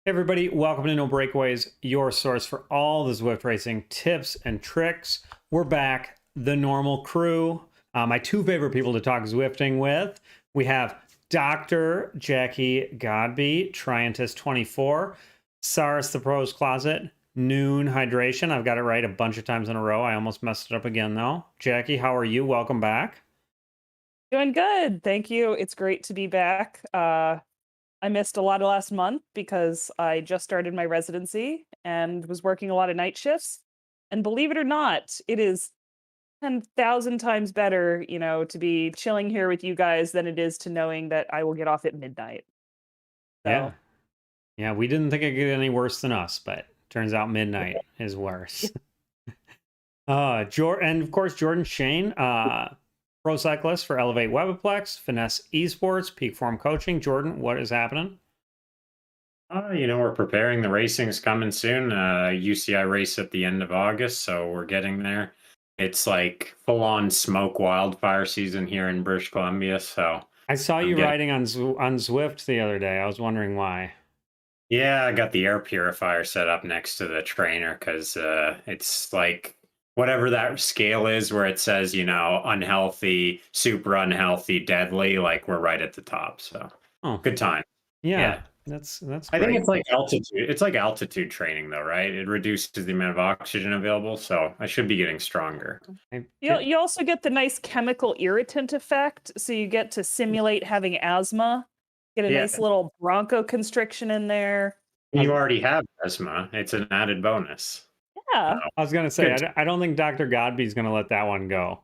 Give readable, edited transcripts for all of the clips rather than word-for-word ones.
Hey everybody, welcome to No Breakaways, your source for all the Zwift racing tips and tricks. We're back, the normal crew. My two favorite people to talk Zwifting with. We have Dr. Jacquie Godby, Trientist 24, Saris the Pro's Closet, Noon Hydration. I've got it right a bunch of times in a row. I almost messed it up again though. Jacquie, how are you? Welcome back. Doing good. Thank you. It's great to be back. I missed a lot of last month because I just started my residency and was working a lot of night shifts. And believe it or not, it is 10,000 times better, to be chilling here with you guys than it is to knowing that I will get off at midnight. Yeah. So, Yeah, we didn't think it could get any worse than us, but turns out midnight is yeah. worse. And of course Jordan Shane, pro cyclist for Elevate Webaplex, Finesse Esports, Peak Form Coaching. Jordan, what is happening? We're preparing. The racing's coming soon. UCI race at the end of August, so we're getting there. It's like full on smoke wildfire season here in British Columbia. So I saw I'm you getting, riding on on Zwift the other day. I was wondering why. yeah, I got the air purifier set up next to the trainer because it's like whatever that scale is where it says, unhealthy, super unhealthy, deadly, like we're right at the top. So Oh, good time. yeah, Yeah. that's I think great. it's like altitude. It's like altitude training, though, right? It reduces the amount of oxygen available, so I should be getting stronger. I You also get the nice chemical irritant effect. So you get to simulate having asthma, get a Yeah, nice little bronchoconstriction in there. I you was, already have asthma. It's an added bonus. So, Yeah. I was gonna say good. I don't think Dr. Godby's gonna let that one go.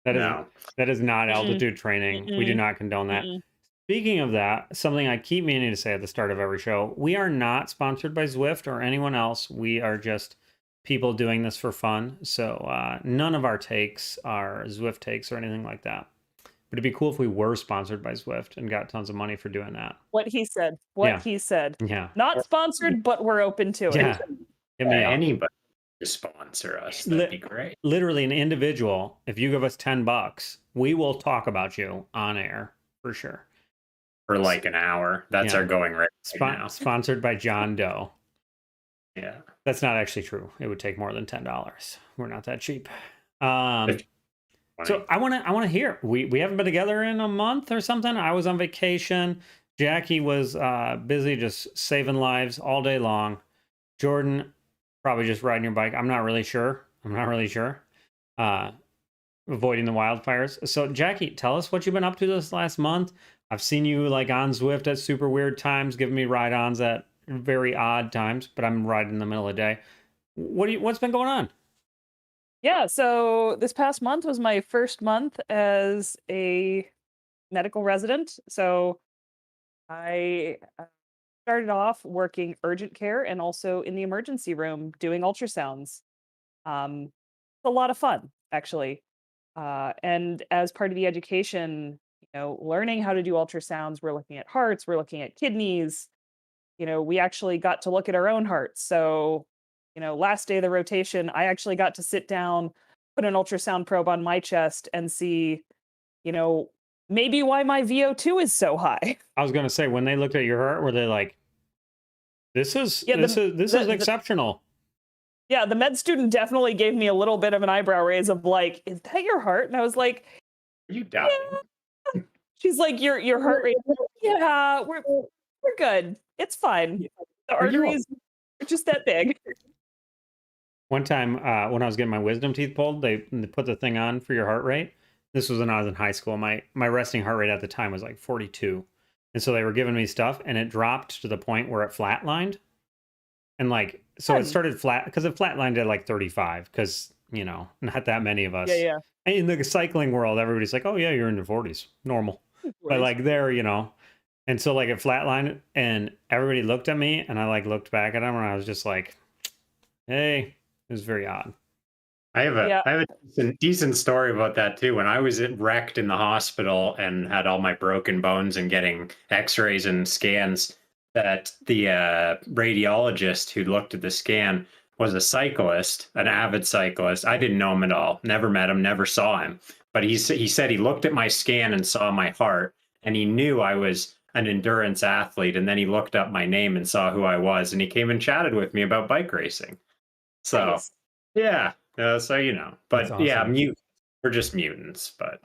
That is No. that is not Mm-mm, altitude training. We do mm-mm, not condone that. mm-mm. Speaking of that, something I keep meaning to say at the start of every show, we are not sponsored by Zwift or anyone else. We are just people doing this for fun. So none of our takes are Zwift takes or anything like that. But it'd be cool if we were sponsored by Zwift and got tons of money for doing that. What he said. What Yeah, he said. yeah, Not Or- sponsored, but we're open to it. yeah. Hit Yeah, me up. anybody to sponsor us, that'd Li- be great. Literally, an individual, if you give us $10, we will talk about you on air for sure. For like an hour. That's Yeah. our going rate right now. Sponsored by John Doe. Yeah. That's not actually true. It would take more than $10. We're not that cheap. Um, 50, so I want to hear. We haven't been together in a month or something. I was on vacation. Jacquie was busy just saving lives all day long. Jordan probably just riding your bike. I'm not really sure. Uh, Avoiding the wildfires. So Jacquie, tell us what you've been up to this last month. I've seen you like on Zwift at super weird times, giving me ride-ons at very odd times, but I'm riding in the middle of the day. What's been going on? Yeah, so this past month was my first month as a medical resident. So I started off working urgent care and also in the emergency room doing ultrasounds. It's a lot of fun, actually. And as part of the education, learning how to do ultrasounds, we're looking at hearts, we're looking at kidneys. We actually got to look at our own hearts. So, last day of the rotation, I actually got to sit down, put an ultrasound probe on my chest and see, you know, maybe why my VO2 is so high. I was gonna say when they looked at your heart, were they like, "This is Yeah, this is this is exceptional"? the med student definitely gave me a little bit of an eyebrow raise of like, "Is that your heart?" And I was like, Are you "Yeah." dying? She's like, "Your heart rate." Yeah, we're good. It's fine. The Are you arteries are just that big. One time, when I was getting my wisdom teeth pulled, they put the thing on for your heart rate. This was when I was in high school. My resting heart rate at the time was like 42, and so they were giving me stuff, and it dropped to the point where it flatlined, and like so it Fun. started flat because it flatlined at like 35 because not that many of Yeah, us. yeah. And in the cycling world, everybody's like, "Oh yeah, you're in the 40s, normal," Of but course. like there, and so like it flatlined, and everybody looked at me, and I like looked back at them, and I was just like, "Hey." It was very odd. Yeah. I have a decent story about that too. When I was wrecked in the hospital and had all my broken bones and getting X-rays and scans, that the radiologist who looked at the scan was a cyclist, an avid cyclist. I didn't know him at all. Never met him. Never saw him. But he said he looked at my scan and saw my heart, and he knew I was an endurance athlete. And then he looked up my name and saw who I was, and he came and chatted with me about bike racing. So Nice. yeah, so That's but yeah, awesome. we're just mutants. But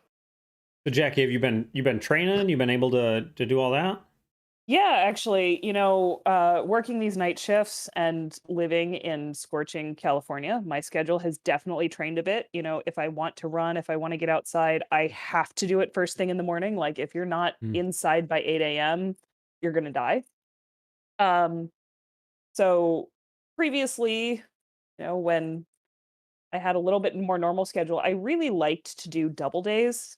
So Jackie, have you been training? You been able to do all that? Yeah, actually, working these night shifts and living in scorching California, my schedule has definitely trained a bit. If I want to run, if I want to get outside, I have to do it first thing in the morning. Like, if you're not Mm, inside by 8 a.m., you're going to die. Um, so previously, when I had a little bit more normal schedule, I really liked to do double days,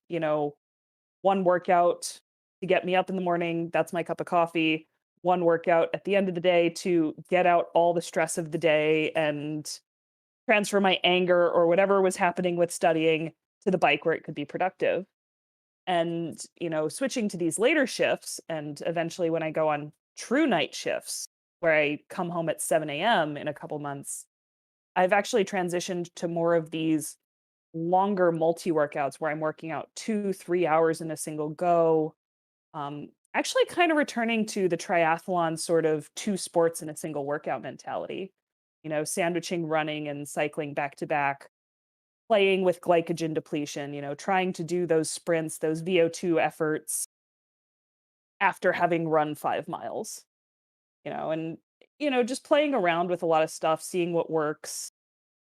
one workout to get me up in the morning. That's my cup of coffee. One workout at the end of the day to get out all the stress of the day and transfer my anger or whatever was happening with studying to the bike where it could be productive. And, switching to these later shifts and eventually when I go on true night shifts where I come home at 7 a.m. in a couple months, I've actually transitioned to more of these longer multi workouts where I'm working out 2, 3 hours in a single go, actually kind of returning to the triathlon sort of two sports in a single workout mentality, sandwiching running and cycling back to back, playing with glycogen depletion, trying to do those sprints, those VO2 efforts after having run 5 miles, and, just playing around with a lot of stuff, seeing what works.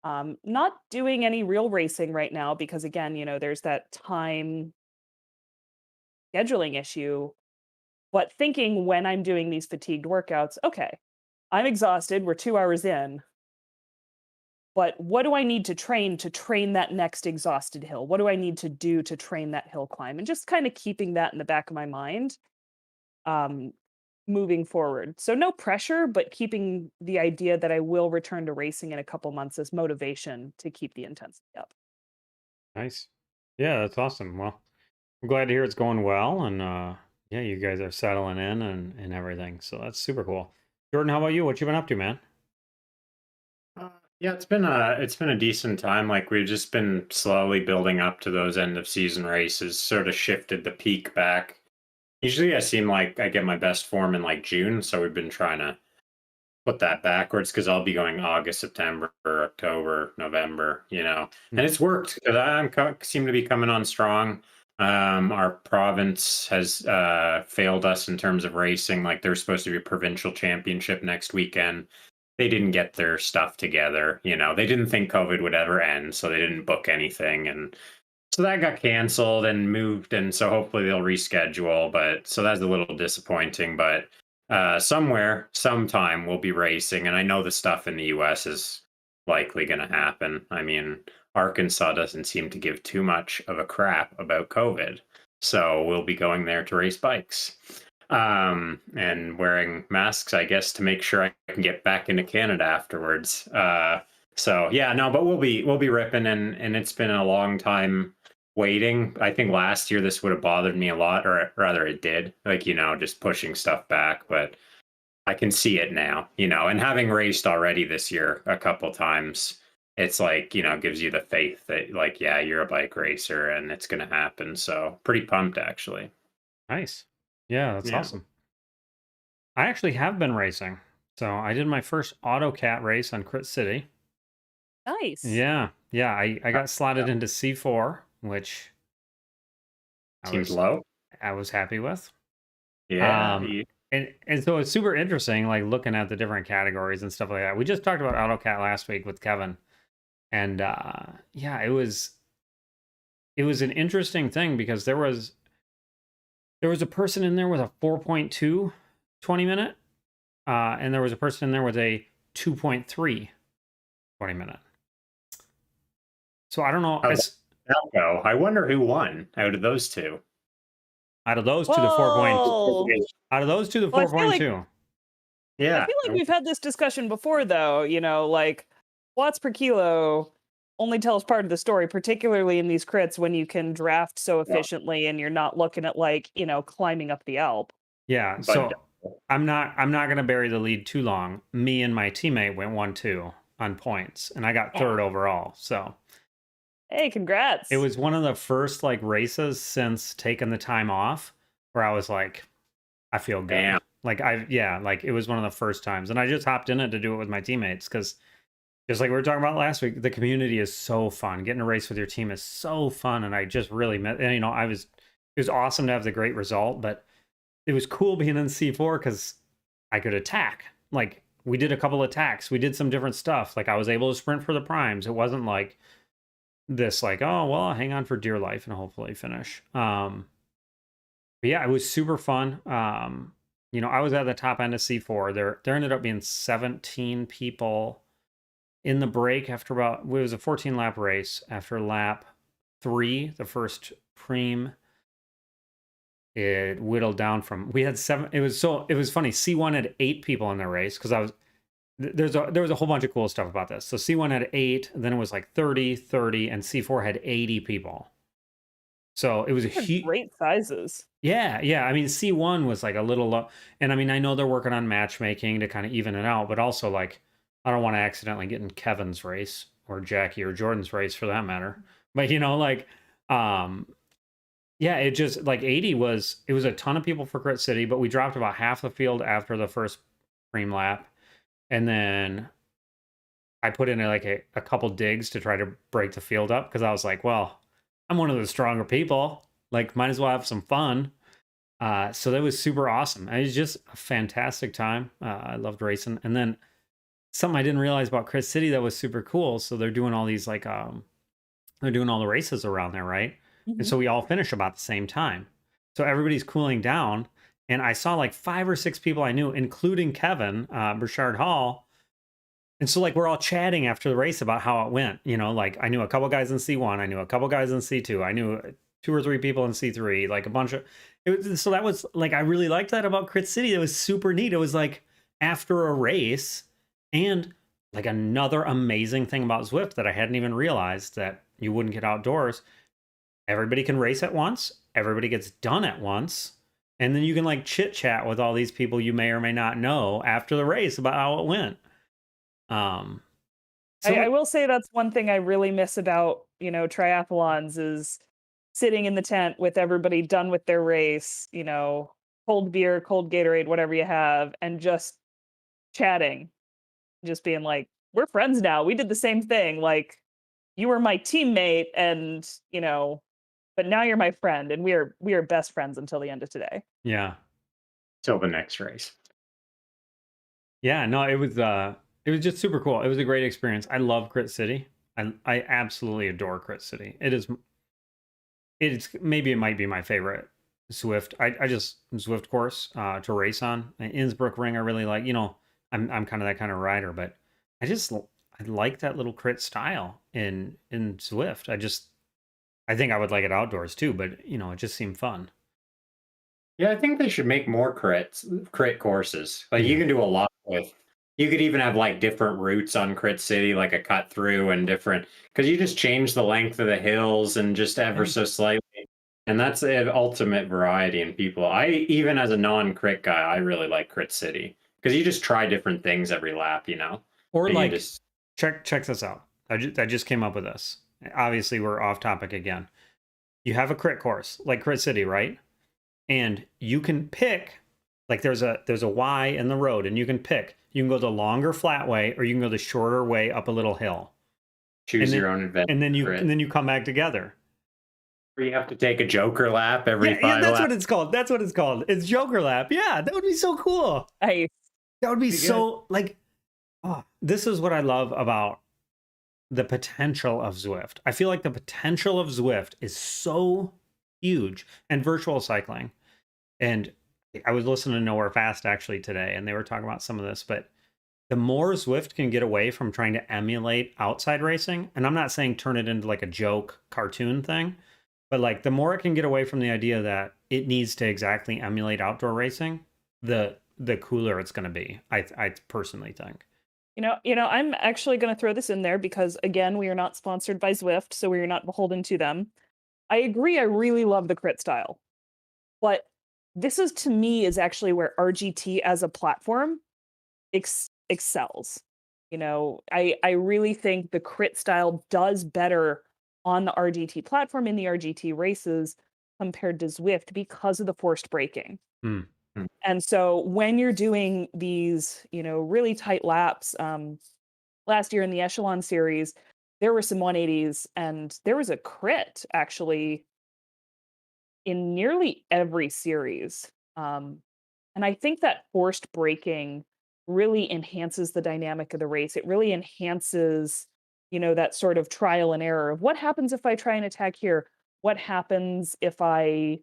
Not doing any real racing right now because, again, there's that time scheduling issue. But thinking when I'm doing these fatigued workouts, okay, I'm exhausted. We're 2 hours in. But what do I need to train that next exhausted hill? What do I need to do to train that hill climb? And just kind of keeping that in the back of my mind, um, moving forward. So no pressure, but keeping the idea that I will return to racing in a couple months as motivation to keep the intensity up. nice. Yeah, that's awesome. Well, I'm glad to hear it's going well, and yeah, you guys are settling in and everything. So that's super cool. Jordan, how about you? What you been up to, man? uh, yeah, it's been a decent time. Like we've just been slowly building up to those end of season races. Sort of shifted the peak back. Usually, I seem like I get my best form in like June, so we've been trying to put that backwards because I'll be going August, September, October, November, Mm, and it's worked because seem to be coming on strong. Our province has failed us in terms of racing. Like there's supposed to be a provincial championship next weekend. They didn't get their stuff together. They didn't think COVID would ever end, so they didn't book anything, and so that got canceled and moved, and so hopefully they'll reschedule. But so that's a little disappointing. But somewhere, sometime we'll be racing, and I know the stuff in the U.S. is likely going to happen. I mean, Arkansas doesn't seem to give too much of a crap about COVID, so we'll be going there to race bikes, and wearing masks, I guess, to make sure I can get back into Canada afterwards. So yeah, no, but we'll be ripping, and it's been a long time waiting. I think last year this would have bothered me a lot, or rather it did, like, just pushing stuff back, but I can see it now, and having raced already this year a couple times, it's like, gives you the faith that like, yeah, you're a bike racer and it's going to happen. So pretty pumped actually. nice. Yeah, that's Yeah. awesome. I actually have been racing. So I did my first AutoCat race on Crit City. Nice. Yeah, yeah. I got slotted into C4, which I Seems was low. I was happy with. Yeah. Um, and so it's super interesting, like looking at the different categories and stuff like that. We just talked about AutoCat last week with Kevin, and yeah, it was an interesting thing because there was a person in there with a 4.2 20 minute, and there was a person in there with a 2.3 20 minute. So I don't know. How'd As that go? I wonder who won out of those two. out of those two, the 4 point Whoa. out of those two, the Well, I feel like 4.2. I Yeah. feel like we've had this discussion before, though. Like watts per kilo only tells part of the story, particularly in these crits when you can draft so efficiently and you're not looking at like climbing up the Alp. Yeah. But So I'm not gonna bury the lead too long. Me and my teammate went 1-2 on points, and I got third overall. So Hey, it congrats! was one of the first like races since taking the time off where I was like, I feel good. Damn. Like yeah, like it was one of the first times, and I just hopped in it to do it with my teammates because just like we were talking about last week, the community is so fun. Getting a race with your team is so fun, and I just really met. And it was awesome to have the great result, but it was cool being in C4 because I could attack. Like we did a couple attacks, we did some different stuff. Like I was able to sprint for the primes. It wasn't like this, like, oh well, I'll hang on for dear life and hopefully finish. But yeah, it was super fun. I was at the top end of C4. There ended up being 17 people in the break after it was a 14 lap race. After lap 3, the first preem, it whittled down from, we had 7. It was funny. C1 had 8 people in the race because there was a whole bunch of cool stuff about this. So C1 had 8, then it was like 30, and C4 had 80 people. So it was a huge, Great sizes. yeah. I mean, C1 was like a little low, and I mean, I know they're working on matchmaking to kind of even it out, but also like, I don't want to accidentally get in Kevin's race or Jackie or Jordan's race for that matter. But yeah, it just like it was a ton of people for Crit City, but we dropped about half the field after the first cream lap, and then I put in like a couple digs to try to break the field up because I was like, well, I'm one of the stronger people. Like, might as well have some fun. So that was super awesome. It was just a fantastic time. I loved racing. And then something I didn't realize about Chris City that was super cool. So they're doing all these they're doing all the races around there, right? And so we all finish about the same time. So everybody's cooling down. And I saw like 5 or 6 people I knew, including Kevin, Burchard Hall. And so like we're all chatting after the race about how it went. Like I knew a couple guys in C1, I knew a couple guys in C2, I knew 2 or 3 people in C3, like a bunch of so that was like, I really liked that about Crit City. It was super neat. It was like after a race, and like another amazing thing about Zwift that I hadn't even realized that you wouldn't get outdoors. Everybody can race at once, everybody gets done at once, and then you can like chit chat with all these people you may or may not know after the race about how it went. I will say that's one thing I really miss about, triathlons is sitting in the tent with everybody done with their race, cold beer, cold Gatorade, whatever you have, and just chatting, just being like, we're friends now. We did the same thing. Like, you were my teammate, and but now you're my friend, and we are best friends until the end of today. Yeah. Till the next race. Yeah, no, it was just super cool. It was a great experience. I love Crit City. I absolutely adore Crit City. It's maybe it might be my favorite Zwift. I just Zwift course to race on. And Innsbruck Ring I really like. I'm kind of that kind of rider, but I like that little crit style in Zwift. I think I would like it outdoors too, but it just seemed fun. Yeah, I think they should make more crit courses. Like you can do a lot with. You could even have like different routes on Crit City, like a cut through and different, because you just change the length of the hills and just ever so slightly. And that's an ultimate variety in people. Even as a non-crit guy, I really like Crit City because you just try different things every lap, Or And you like, just check this out. I just came up with this. Obviously, we're off topic again. You have a crit course like Crit City, right? And you can pick, like there's a Y in the road, and you can pick. You can go the longer flat way, or you can go the shorter way up a little hill. choose your own adventure. And then crit. you come back together. Or you have to take a Joker lap every 5 that's laps. what it's called. That's what it's called. It's Joker lap. Yeah, that would be so cool. That would be Pretty so like, oh, this is what I love about the potential of Zwift. I feel like the potential of Zwift is so huge, and virtual cycling. And I was listening to Nowhere Fast actually today, and they were talking about some of this, but the more Zwift can get away from trying to emulate outside racing, and I'm not saying turn it into like a joke cartoon thing, but like the more it can get away from the idea that it needs to exactly emulate outdoor racing, the cooler it's going to be. I personally think. I'm actually going to throw this in there because, again, we are not sponsored by Zwift, so we are not beholden to them. I agree. I really love the crit style, but this is, to me, is actually where RGT as a platform excels. I really think the crit style does better on the RGT platform in the RGT races compared to Zwift because of the forced braking. Mm. And so when you're doing these, really tight laps, last year in the Echelon series, there were some 180s and there was a crit actually in nearly every series. Um, and I think that forced braking really enhances the dynamic of the race. It really enhances, that sort of trial and error of what happens if I try and attack here? What happens if I,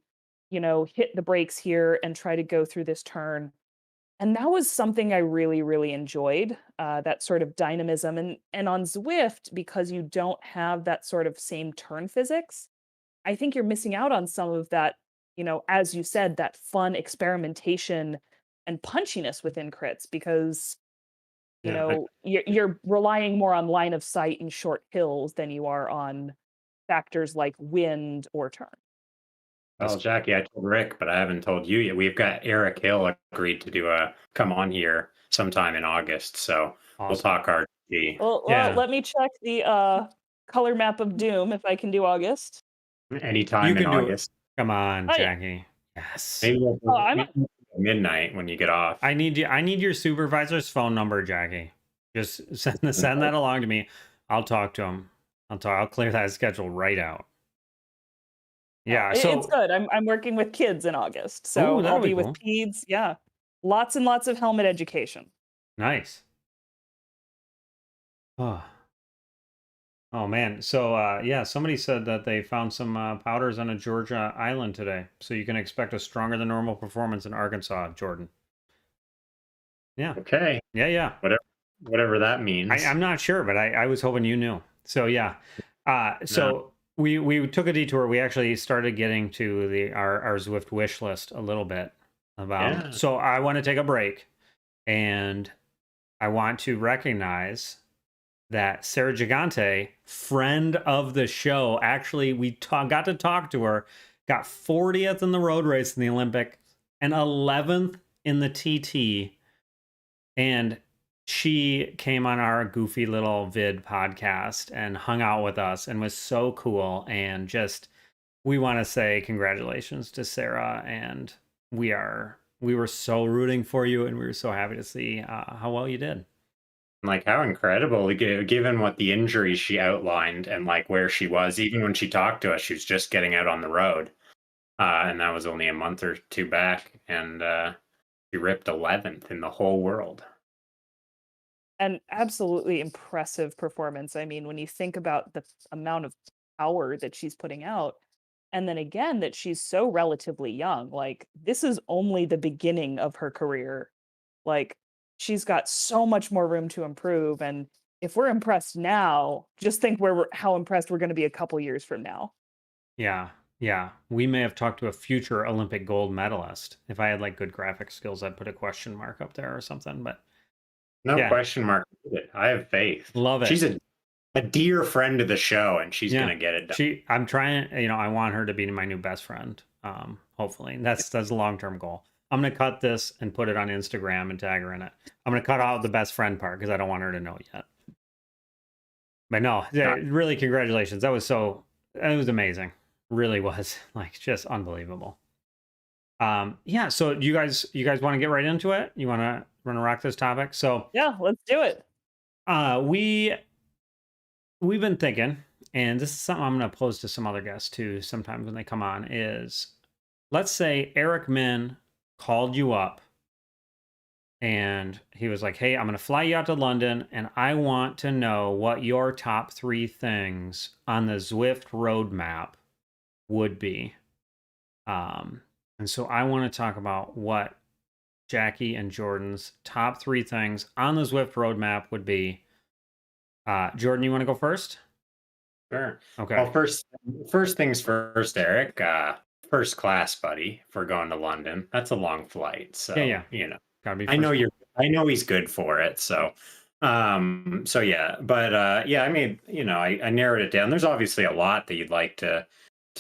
hit the brakes here and try to go through this turn? And that was something I really, really enjoyed, that sort of dynamism. And on Zwift, because you don't have that sort of same turn physics, I think you're missing out on some of that, as you said, that fun experimentation and punchiness within crits because, Yeah. you're relying more on line of sight and short hills than you are on factors like wind or turn. Well, Jackie, I told Rick, but I haven't told you yet. We've got Eric Hill agreed to do a come on here sometime in August, so we'll Awesome. talk RTD Well, Yeah. let me check the color map of doom if I can do August. You anytime in can do it. August. Come on, Oh yeah. Jackie. Yes. Maybe we'll Oh, do I'm maybe we'll do midnight when you get off. I need you. I need your supervisor's phone number, Jackie. Just send that along to me. I'll talk to him. I'll clear that schedule right out. Yeah, Yeah. it's So, good. I'm working with kids in August, ooh, so I'll that'll be be with cool. peds. Yeah, lots and lots of helmet education. Nice. Oh, oh man. So, yeah, somebody said that they found some powders on a Georgia island today. So you can expect a stronger than normal performance in Arkansas, Jordan. Yeah. Okay, Yeah. Yeah. whatever that means. I'm not sure, but I was hoping you knew. So yeah. No. So we took a detour. We actually started getting to our Zwift wish list a little bit about. Yeah. So I want to take a break, and I want to recognize that Sarah Gigante, friend of the show, actually got to talk to her, got 40th in the road race in the Olympic, and 11th in the TT, and she came on our goofy little vid podcast and hung out with us and was so cool. And just, we want to say congratulations to Sarah. And we were so rooting for you, and we were so happy to see how well you did. Like how incredible, given what the injuries she outlined and like where she was, even when she talked to us, she was just getting out on the road. And that was only a month or two back. And she ripped 11th in the whole world. An absolutely impressive performance. I mean, when you think about the amount of power that she's putting out, and then again that she's so relatively young. Like this is only the beginning of her career. Like she's got so much more room to improve. And if we're impressed now, just think how impressed we're going to be a couple years from now. Yeah. Yeah. We may have talked to a future Olympic gold medalist. If I had like good graphic skills, I'd put a question mark up there or something. But No yeah, question mark. I have faith. love it. She's a dear friend of the show, and she's Yeah. gonna get it done. I'm trying, I want her to be my new best friend. Hopefully. That's a long-term goal. I'm gonna cut this and put it on Instagram and tag her in it. I'm gonna cut out the best friend part because I don't want her to know yet. But no, yeah, really, congratulations. That was amazing. Really was like just unbelievable. Yeah. So you guys want to get right into it? You want to rock this topic? So Yeah, let's do it. we've been thinking, and this is something I'm going to pose to some other guests too sometimes when they come on, is let's say Eric Min called you up and he was like, hey, I'm going to fly you out to London and I want to know what your top 3 things on the Zwift roadmap would be. And so I want to talk about what Jackie and Jordan's top 3 things on the Zwift roadmap would be. Jordan, you want to go first? Sure. Okay. Well, first things first, Eric. First class, buddy. If we're going to London, that's a long flight. So Yeah. Gotta be. I know he's good for it. So, so yeah. But yeah, I mean, I narrowed it down. There's obviously a lot that you'd like to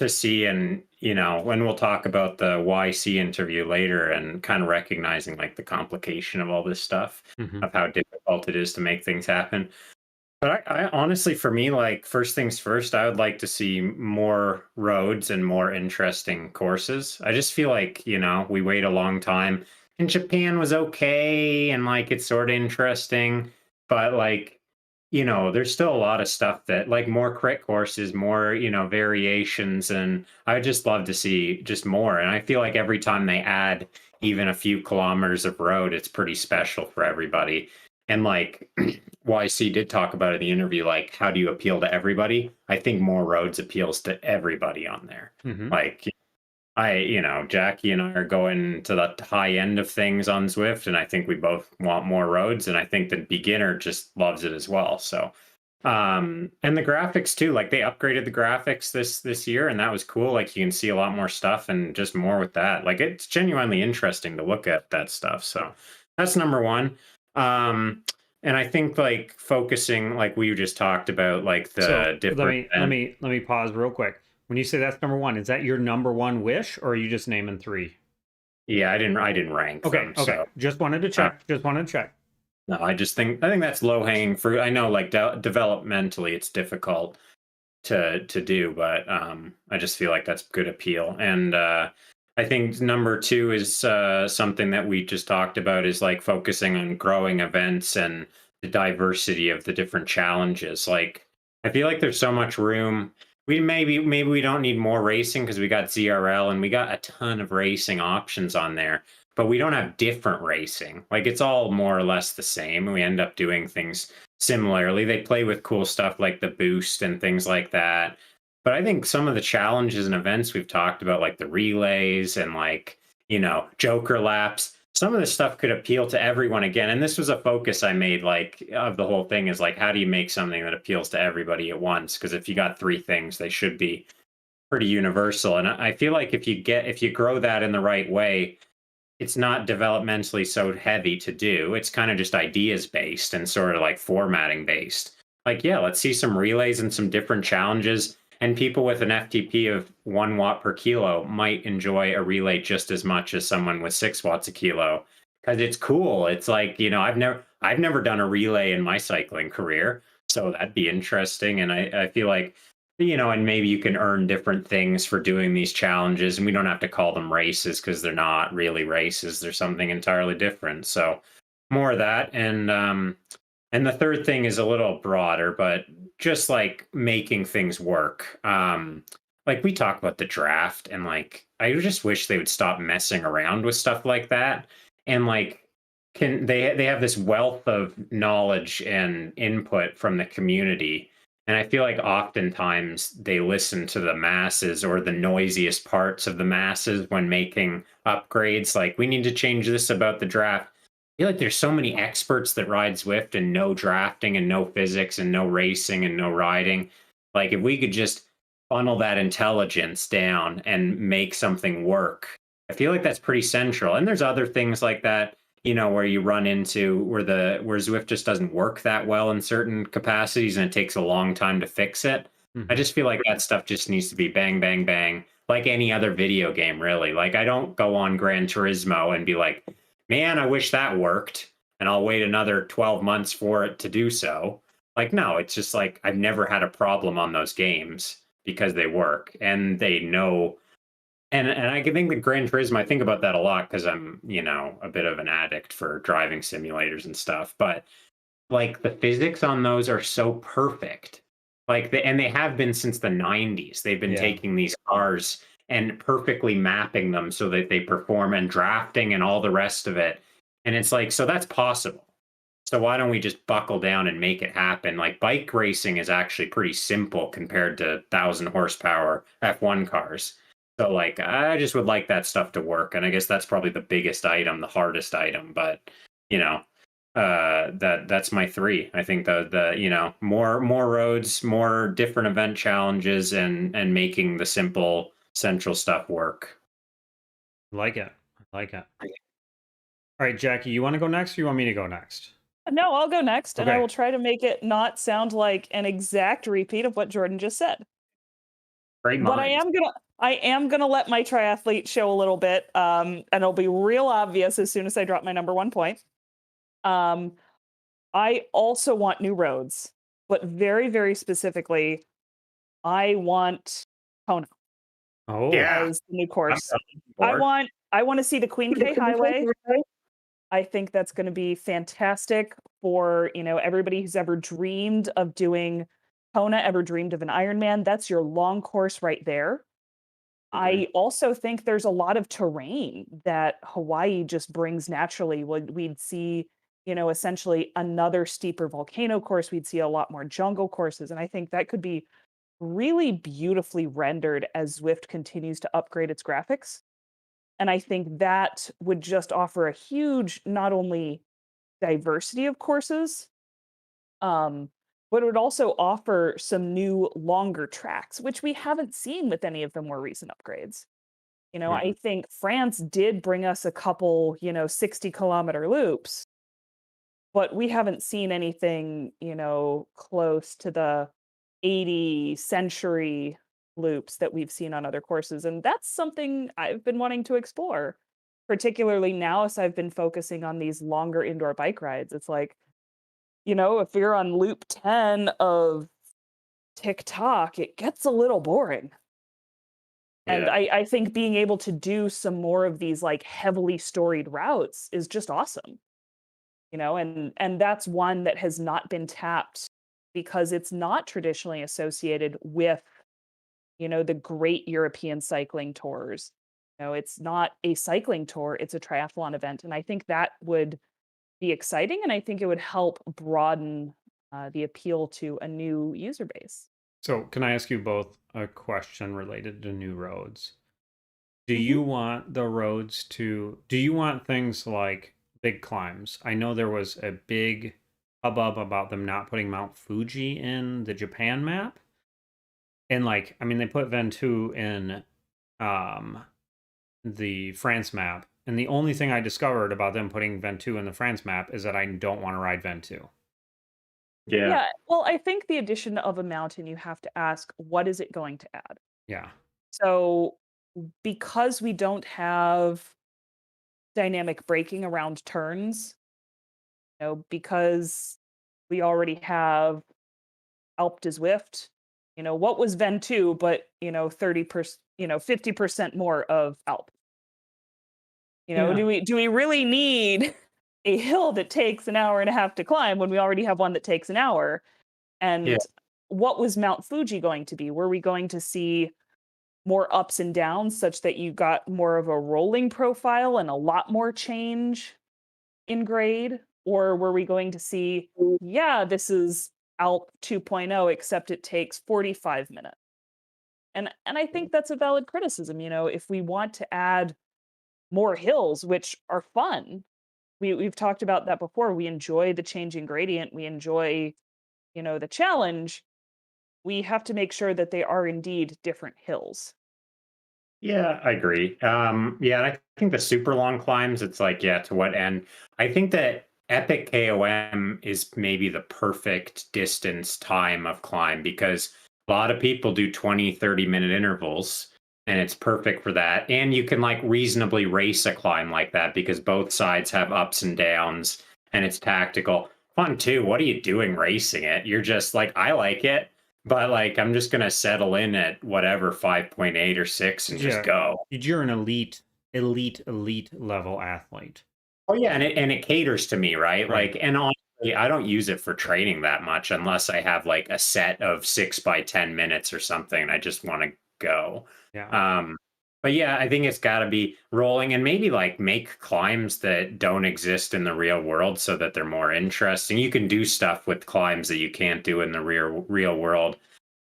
see, and when we'll talk about the YC interview later, and kind of recognizing like the complication of all this stuff, Mhm. of how difficult it is to make things happen. But I honestly, for me, like first things first, I would like to see more roads and more interesting courses. I just feel like, we wait a long time. And Japan was okay and like it's sort of interesting, but like, there's still a lot of stuff that like more crit courses, more, variations, and I would just love to see just more. And I feel like every time they add even a few kilometers of road, it's pretty special for everybody. And like YC did talk about in the interview, like how do you appeal to everybody? I think more roads appeals to everybody on there. Hmm. Like Jackie and I are going to the high end of things on Zwift, and I think we both want more roads, and I think the beginner just loves it as well. So, and the graphics too, like they upgraded the graphics this year, and that was cool. Like you can see a lot more stuff and just more with that. Like it's genuinely interesting to look at that stuff. So that's number one. Um, and I think like focusing, like we just talked about, like So the different let me pause real quick. When you say that's number one, is that your number one wish, or are you just naming three? yeah, I didn't rank Okay, them. okay. So Just wanted to check. Just wanted to check. no, I think that's low hanging fruit. I know like developmentally it's difficult to do, but I just feel like that's good appeal. And I think number two is something that we just talked about is like focusing on growing events and the diversity of the different challenges. Like I feel like there's so much room. We maybe we don't need more racing because we got ZRL and we got a ton of racing options on there, but we don't have different racing. Like it's all more or less the same. We end up doing things similarly. They play with cool stuff like the boost and things like that. But I think some of the challenges and events we've talked about, like the relays and like, Joker laps, some of this stuff could appeal to everyone again. And this was a focus I made, like, of the whole thing is like, how do you make something that appeals to everybody at once? Because if you got three things, they should be pretty universal. And I feel like if you grow that in the right way, it's not developmentally so heavy to do. It's kind of just ideas based and sort of like formatting based. Like, yeah, let's see some relays and some different challenges. And people with an FTP of 1 watt per kilo might enjoy a relay just as much as someone with 6 watts a kilo because it's cool. It's like, I've never done a relay in my cycling career. So that'd be interesting. And I feel like and maybe you can earn different things for doing these challenges, and we don't have to call them races because they're not really races. They're something entirely different. So more of that, and the third thing is a little broader, but just like making things work. Like we talk about the draft, and like I just wish they would stop messing around with stuff like that, and like can they have this wealth of knowledge and input from the community, and I feel like oftentimes they listen to the masses or the noisiest parts of the masses when making upgrades. Like, we need to change this about the draft. I feel like there's so many experts that ride Zwift and no drafting and no physics and no racing and no riding. Like, if we could just funnel that intelligence down and make something work, I feel like that's pretty central. And there's other things like that, where you run into where Zwift just doesn't work that well in certain capacities and it takes a long time to fix it. I just feel like that stuff just needs to be bang, bang, bang, like any other video game, really. Like I don't go on Gran Turismo and be like, man, I wish that worked, and I'll wait another 12 months for it to do so. Like, no, it's just like I've never had a problem on those games because they work and they know. And I can think the Gran Turismo, I think about that a lot because I'm, a bit of an addict for driving simulators and stuff. But like the physics on those are so perfect. And they have been since the 90s. They've been Yeah. taking these cars and perfectly mapping them so that they perform, and drafting and all the rest of it. And it's like, so that's possible. So why don't we just buckle down and make it happen? Like bike racing is actually pretty simple compared to 1,000 horsepower F1 cars. So like I just would like that stuff to work. And I guess that's probably the biggest item, the hardest item. But that's my three. I think the more roads, more different event challenges, and making the simple central stuff work. I like it. I like it. All right, Jackie, you want to go next, or you want me to go next? No, I'll go next, and I Okay. will try to make it not sound like an exact repeat of what Jordan just said. Great But minds. I am gonna let my triathlete show a little bit, and it'll be real obvious as soon as I drop my number one point. I also want new roads. but very, very specifically, I want Kona Oh, Yeah. as the new I'm course. on board. I want to see the Queen K Highway. I think that's going to be fantastic for, everybody who's ever dreamed of doing Kona, ever dreamed of an Ironman. That's your long course right there. Agree. I also think there's a lot of terrain that Hawaii just brings naturally. We'd see, essentially another steeper volcano course. We'd see a lot more jungle courses. And I think that could be really beautifully rendered as Zwift continues to upgrade its graphics. And I think that would just offer a huge, not only diversity of courses, um, but it would also offer some new longer tracks, which we haven't seen with any of the more recent upgrades. I Mhm. think France did bring us a couple, 60-kilometer loops, but we haven't seen anything, close to the 80 century loops that we've seen on other courses. And that's something I've been wanting to explore, particularly now as I've been focusing on these longer indoor bike rides. It's like, if you're on loop 10 of TikTok, it gets a little boring. And Yeah. I think being able to do some more of these like heavily storied routes is just awesome. And that's one that has not been tapped because it's not traditionally associated with, the great European cycling tours. It's not a cycling tour, it's a triathlon event. And I think that would be exciting. And I think it would help broaden the appeal to a new user base. so can I ask you both a question related to new roads? Do Hmm. you want the roads to, do you want things like big climbs? I know there was a big hubbub about them not putting Mount Fuji in the Japan map. And like, I mean, they put Ventoux in um the France map. And the only thing I discovered about them putting Ventoux in the France map is that I don't want to ride Ventoux. Yeah. Yeah. Well, I think the addition of a mountain, you have to ask, what is it going to add? Yeah. So, because we don't have dynamic braking around turns, because we already have Alp to Zwift, what was Ventoux, but, 30%, 50% more of Alp? Yeah. Do we really need a hill that takes an hour and a half to climb when we already have one that takes an hour? Yeah. And what was Mount Fuji going to be? Were we going to see more ups and downs such that you got more of a rolling profile and a lot more change in grade? Or were we going to see, yeah, this is Alp 2.0, except it takes 45 minutes? And I think that's a valid criticism. If we want to add more hills, which are fun, we've talked about that before. We enjoy the changing gradient. We enjoy, the challenge. We have to make sure that they are indeed different hills. Yeah, I agree. Yeah, and I think the super long climbs, it's like, yeah, to what end? I think that Epic KOM is maybe the perfect distance time of climb because a lot of people do 20, 30-minute intervals, and it's perfect for that. And you can like reasonably race a climb like that because both sides have ups and downs and it's tactical. Fun too. What are you doing racing it? You're just like, I like it. But like, I'm just gonna settle in at whatever 5.8 or 6 and just Yeah. go. You're an elite level athlete. Oh yeah, and it caters to me, right? Right. Like, and honestly, I don't use it for training that much unless I have like a set of 6 by 10 minutes or something. And I just want to go. Yeah. Um, but yeah, I think it's got to be rolling and maybe like make climbs that don't exist in the real world so that they're more interesting. You can do stuff with climbs that you can't do in the real world.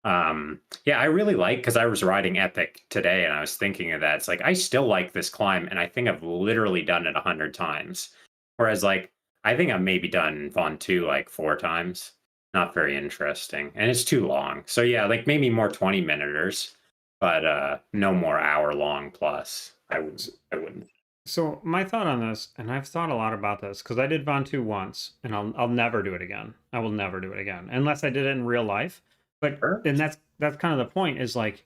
Yeah, I really like because I was riding Epic today and I was thinking of that. It's like I still like this climb, and I think I've literally done it 100 times. Whereas like I think I've maybe done Von 2 like 4 times. Not very interesting. And it's too long. So yeah, like maybe more 20 minuters, but no more hour long plus. I wouldn't. So my thought on this, and I've thought a lot about this because I did Ventoux once, and I'll never do it again. I will never do it again unless I did it in real life. But Sure. and that's kind of the point is like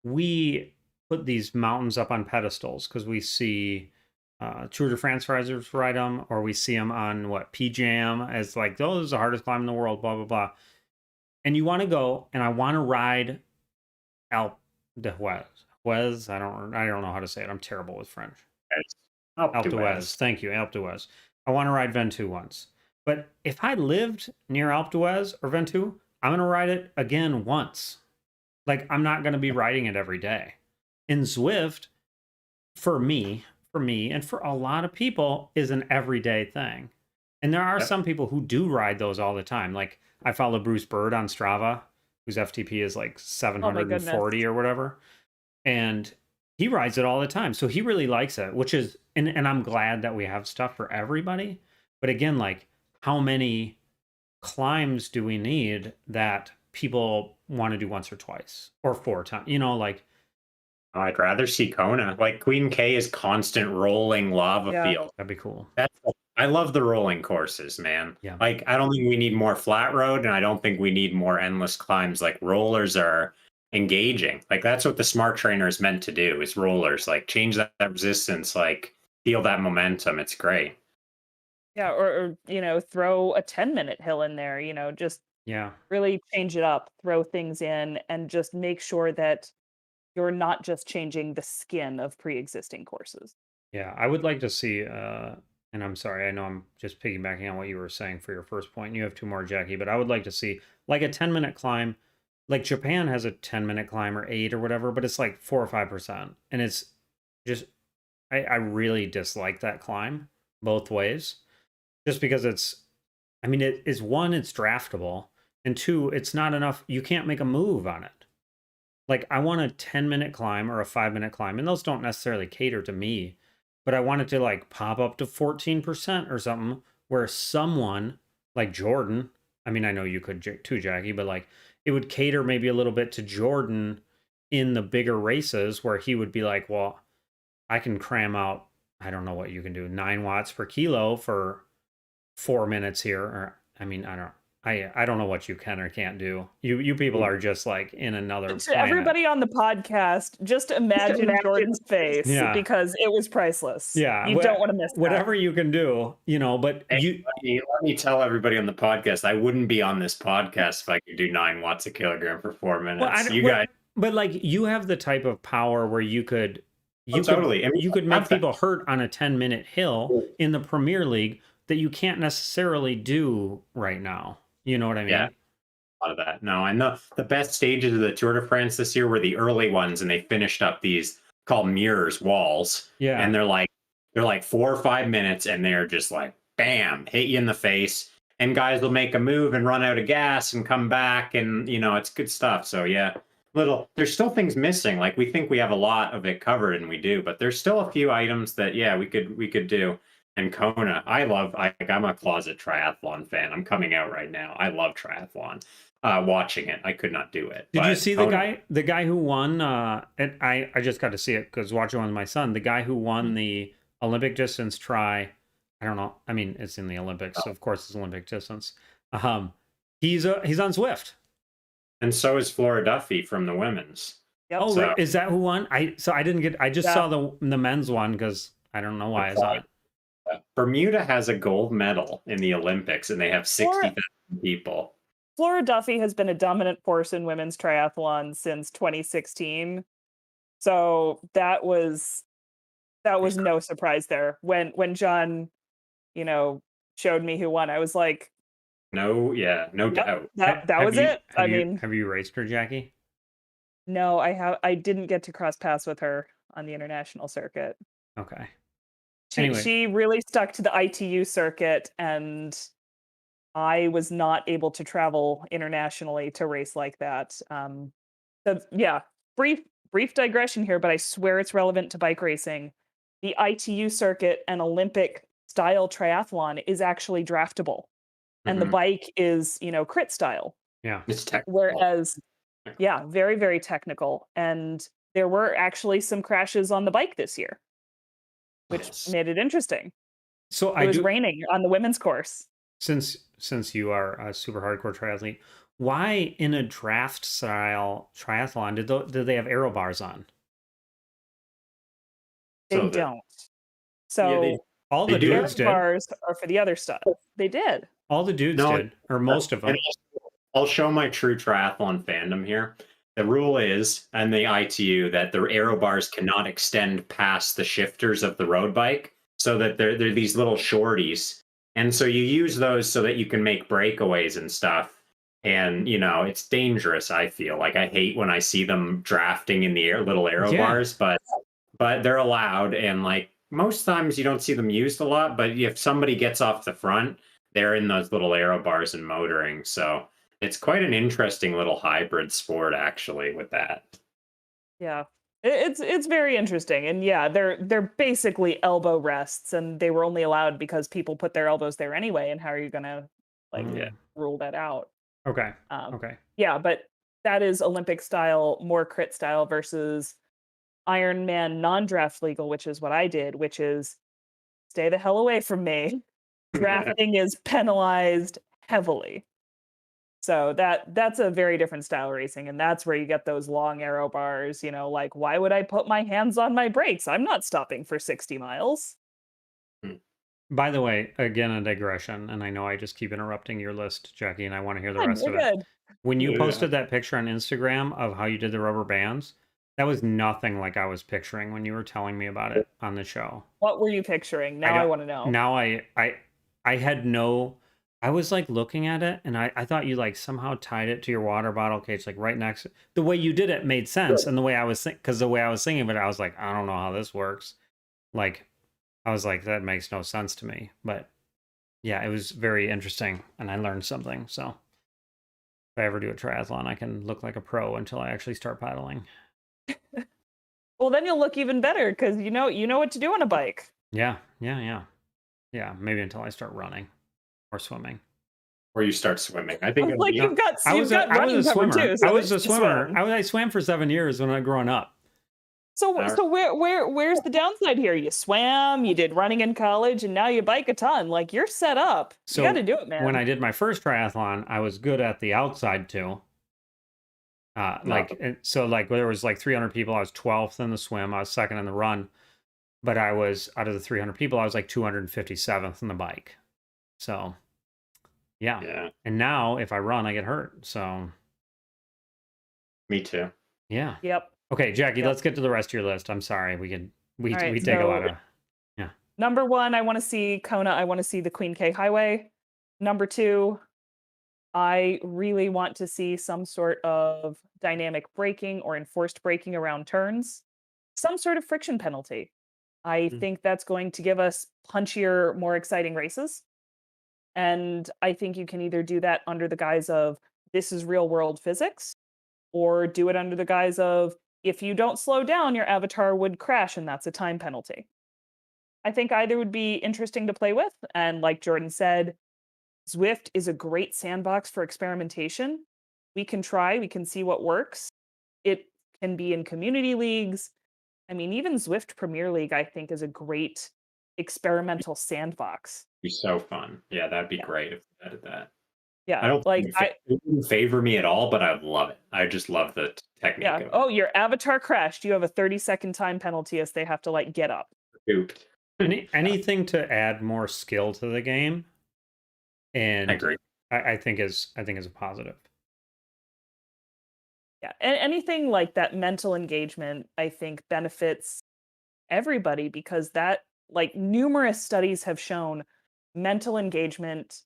we put these mountains up on pedestals because we see Tour de France riders ride them, or we see them on what PJam as like, oh, this is the hardest climb in the world, blah blah blah. and you want to go, and I want to ride Alpe d'Huez. I don't know how to say it. I'm terrible with French. Alpe d'Huez. Thank you, Alpe d'Huez. I want to ride Ventoux once. But if I lived near Alpe d'Huez or Ventoux, I'm going to ride it again once. Like, I'm not going to be riding it every day. In Zwift, for me, and for a lot of people, is an everyday thing. And there are some people who do ride those all the time. Like, I follow Bruce Bird on Strava, whose FTP is like 740 or whatever. And he rides it all the time. So he really likes it, which is, and I'm glad that we have stuff for everybody. But again, like, how many climbs do we need that people want to do once or twice or 4 times? You know, like, I'd rather see Kona. Like, Queen K is constant rolling lava field. That'd be cool. I love the rolling courses, man. Yeah. Like, I don't think we need more flat road, and I don't think we need more endless climbs. Like, rollers are engaging. Like, that's what the smart trainer is meant to do, is rollers. Like, change that resistance, like, feel that momentum. It's great. Yeah, or you know, throw a 10-minute hill in there, you know, just really change it up, throw things in, and just make sure that you're not just changing the skin of pre-existing courses. Yeah, I would like to see, and I'm sorry, I know I'm just piggybacking on what you were saying for your first point. You have 2 more, Jackie, but I would like to see like a 10-minute climb. Like, Japan has a 10-minute climb or 8 or whatever, but it's like 4 or 5%. And it's just, I really dislike that climb both ways. Just because it's, I mean, it is, 1, it's draftable, and 2, it's not enough. You can't make a move on it. Like, I want a 10-minute climb or a 5-minute climb, and those don't necessarily cater to me, but I want it to like pop up to 14% or something, where someone like Jordan, I mean, I know you could too, Jackie, but like, it would cater maybe a little bit to Jordan in the bigger races, where he would be like, well, I can cram out, I don't know what you can do, 9 watts per kilo for 4 minutes here. Or, I mean, I don't know what you can or can't do. You people are just like in another planet. Everybody on the podcast, just imagine Jordan's face, because it was priceless. Yeah, you don't want to miss that. Whatever you can do, you know. But let me tell everybody on the podcast, I wouldn't be on this podcast if I could do 9 watts a kilogram for 4 minutes. But like, you have the type of power where you could, totally. I mean, you could make people hurt on a 10-minute hill in the Premier League that you can't necessarily do right now. You know what I mean? Yeah, a lot of that. No, and the best stages of the Tour de France this year were the early ones, and they finished up these called mirrors, walls. Yeah, and they're like 4 or 5 minutes, and they're just like, bam, hit you in the face, and guys will make a move and run out of gas and come back, and you know, it's good stuff. So yeah, there's still things missing. Like, we think we have a lot of it covered, and we do, but there's still a few items that we could do. And Kona, I'm a closet triathlon fan. I'm coming out right now. I love triathlon. Watching it, I could not do it. Did you see Kona, the guy who won? And I just got to see it because watching it with my son. The guy who won the Olympic distance try. I don't know. I mean, it's in the Olympics, so of course it's Olympic distance. He's on Zwift, and so is Flora Duffy from the women's. Yep. Oh, so, is that who won? I didn't get. I just saw the men's one because I don't know why I saw it. Bermuda has a gold medal in the Olympics, and they have 60,000 people. Flora Duffy has been a dominant force in women's triathlon since 2016. So that was no surprise there. When John, you know, showed me who won, I was like, no doubt. That was it. I mean, have you raced her, Jackie? No, I didn't get to cross paths with her on the international circuit. Okay. She really stuck to the ITU circuit, and I was not able to travel internationally to race like that. So yeah, brief digression here, but I swear it's relevant to bike racing. The ITU circuit and Olympic style triathlon is actually draftable, and the bike is, you know, crit style. Yeah, it's technical. Whereas, yeah, very, very technical, and there were actually some crashes on the bike this year, which made it interesting. So it was raining on the women's course. Since you are a super hardcore triathlete, why in a draft style triathlon did they have aero bars on? They don't. So all the dudes did. Bars are for the other stuff. They did. All the dudes did, or most of them. I'll show my true triathlon fandom here. The rule is, and the ITU, that the aero bars cannot extend past the shifters of the road bike, so that they're these little shorties. And so you use those so that you can make breakaways and stuff. And it's dangerous. I feel like I hate when I see them drafting in the air, little aero Yeah. bars, but they're allowed. And like most times, you don't see them used a lot. But if somebody gets off the front, they're in those little aero bars and motoring. So it's quite an interesting little hybrid sport, actually, with that. Yeah. It's very interesting. And yeah, they're basically elbow rests, and they were only allowed because people put their elbows there anyway, and how are you gonna like Yeah. rule that out? Okay. Um Okay. yeah, but that is Olympic style, more crit style versus Ironman non-draft legal, which is what I did, which is stay the hell away from me. Drafting is penalized heavily. So that's a very different style racing, and that's where you get those long arrow bars, like why would I put my hands on my brakes? I'm not stopping for 60 miles. By the way, again, a digression, and I know I just keep interrupting your list, Jackie, and I want to hear the God, rest you're of it. good. When you Yeah. posted that picture on Instagram of how you did the rubber bands, that was nothing like I was picturing when you were telling me about it on the show. What were you picturing? I Now I don't want to know. now I had no I was like looking at it and I thought you like somehow tied it to your water bottle case like right next the way you did it made sense and the way I was because the way I was thinking of it I was like I don't know how this works. Like I was like that makes no sense to me. But yeah, it was very interesting and I learned something. So if I ever do a triathlon, I can look like a pro until I actually start paddling. Well, then you'll look even better because you know what to do on a bike. Yeah, yeah, yeah. Yeah, maybe until I start running or swimming. Or you start swimming. I think it'll Like be. you've got I you've was a got I was running a covered swimmer. too, I so was there's a the swimmer. swim. I swam for 7 years when I growing up. So Our- so where's the downside here? You swam, you did running in college, and now you bike a ton. Like you're set up. You got So to do it, when man. I did my first triathlon, I was good at the outside too. no, So like there was like 300 people. I was 12th in the swim. I was second in the run, but I was out of the 300 people, I was like 257th in the bike. So yeah. yeah, And now if I run, I get hurt. So me too. yeah. Yep. Okay, Jackie, Yep. let's get to the rest of your list. I'm sorry. We All right. take a lot So of yeah. number one, I want to see Kona. I want to see the Queen K Highway. Number two, I really want to see some sort of dynamic braking or enforced braking around turns, some sort of friction penalty. I Mm. think that's going to give us punchier, more exciting races. And I think you can either do that under the guise of this is real world physics, or do it under the guise of if you don't slow down, your avatar would crash and that's a time penalty. I think either would be interesting to play with. And like Jordan said, Zwift is a great sandbox for experimentation. We can try, we can see what works. It can be in community leagues. I mean, even Zwift Premier League, I think, is a great experimental sandbox. Be so fun. Yeah, that'd be Yeah. great if they did that. I Yeah. don't Like, think it wouldn't favor me at all, but I would love it. I just love the technique yeah. of Oh, your avatar crashed. You have a 30-second time penalty as they have to, like, get up. it. Ooped. Anything to add more skill to the game, I and agree. I think is a positive. Yeah. And anything like that mental engagement, I think, benefits everybody because that, like, numerous studies have shown mental engagement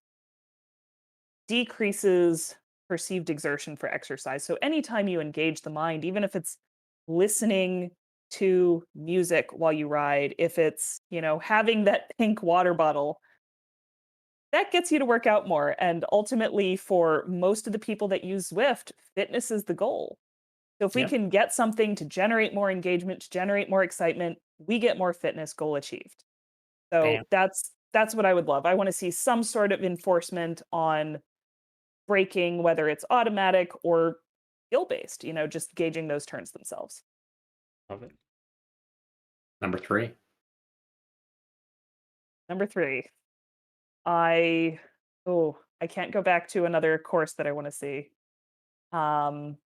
decreases perceived exertion for exercise. So anytime you engage the mind, even if it's listening to music while you ride, if it's, having that pink water bottle, that gets you to work out more. And ultimately, for most of the people that use Zwift, fitness is the goal. So if we Yep. can get something to generate more engagement, to generate more excitement, we get more fitness, goal achieved. Bam. So that's what I would love. I want to see some sort of enforcement on braking, whether it's automatic or skill based, just gauging those turns themselves. Love it. Number 3. Number three, I I can't go back to another course that I want to see. Um,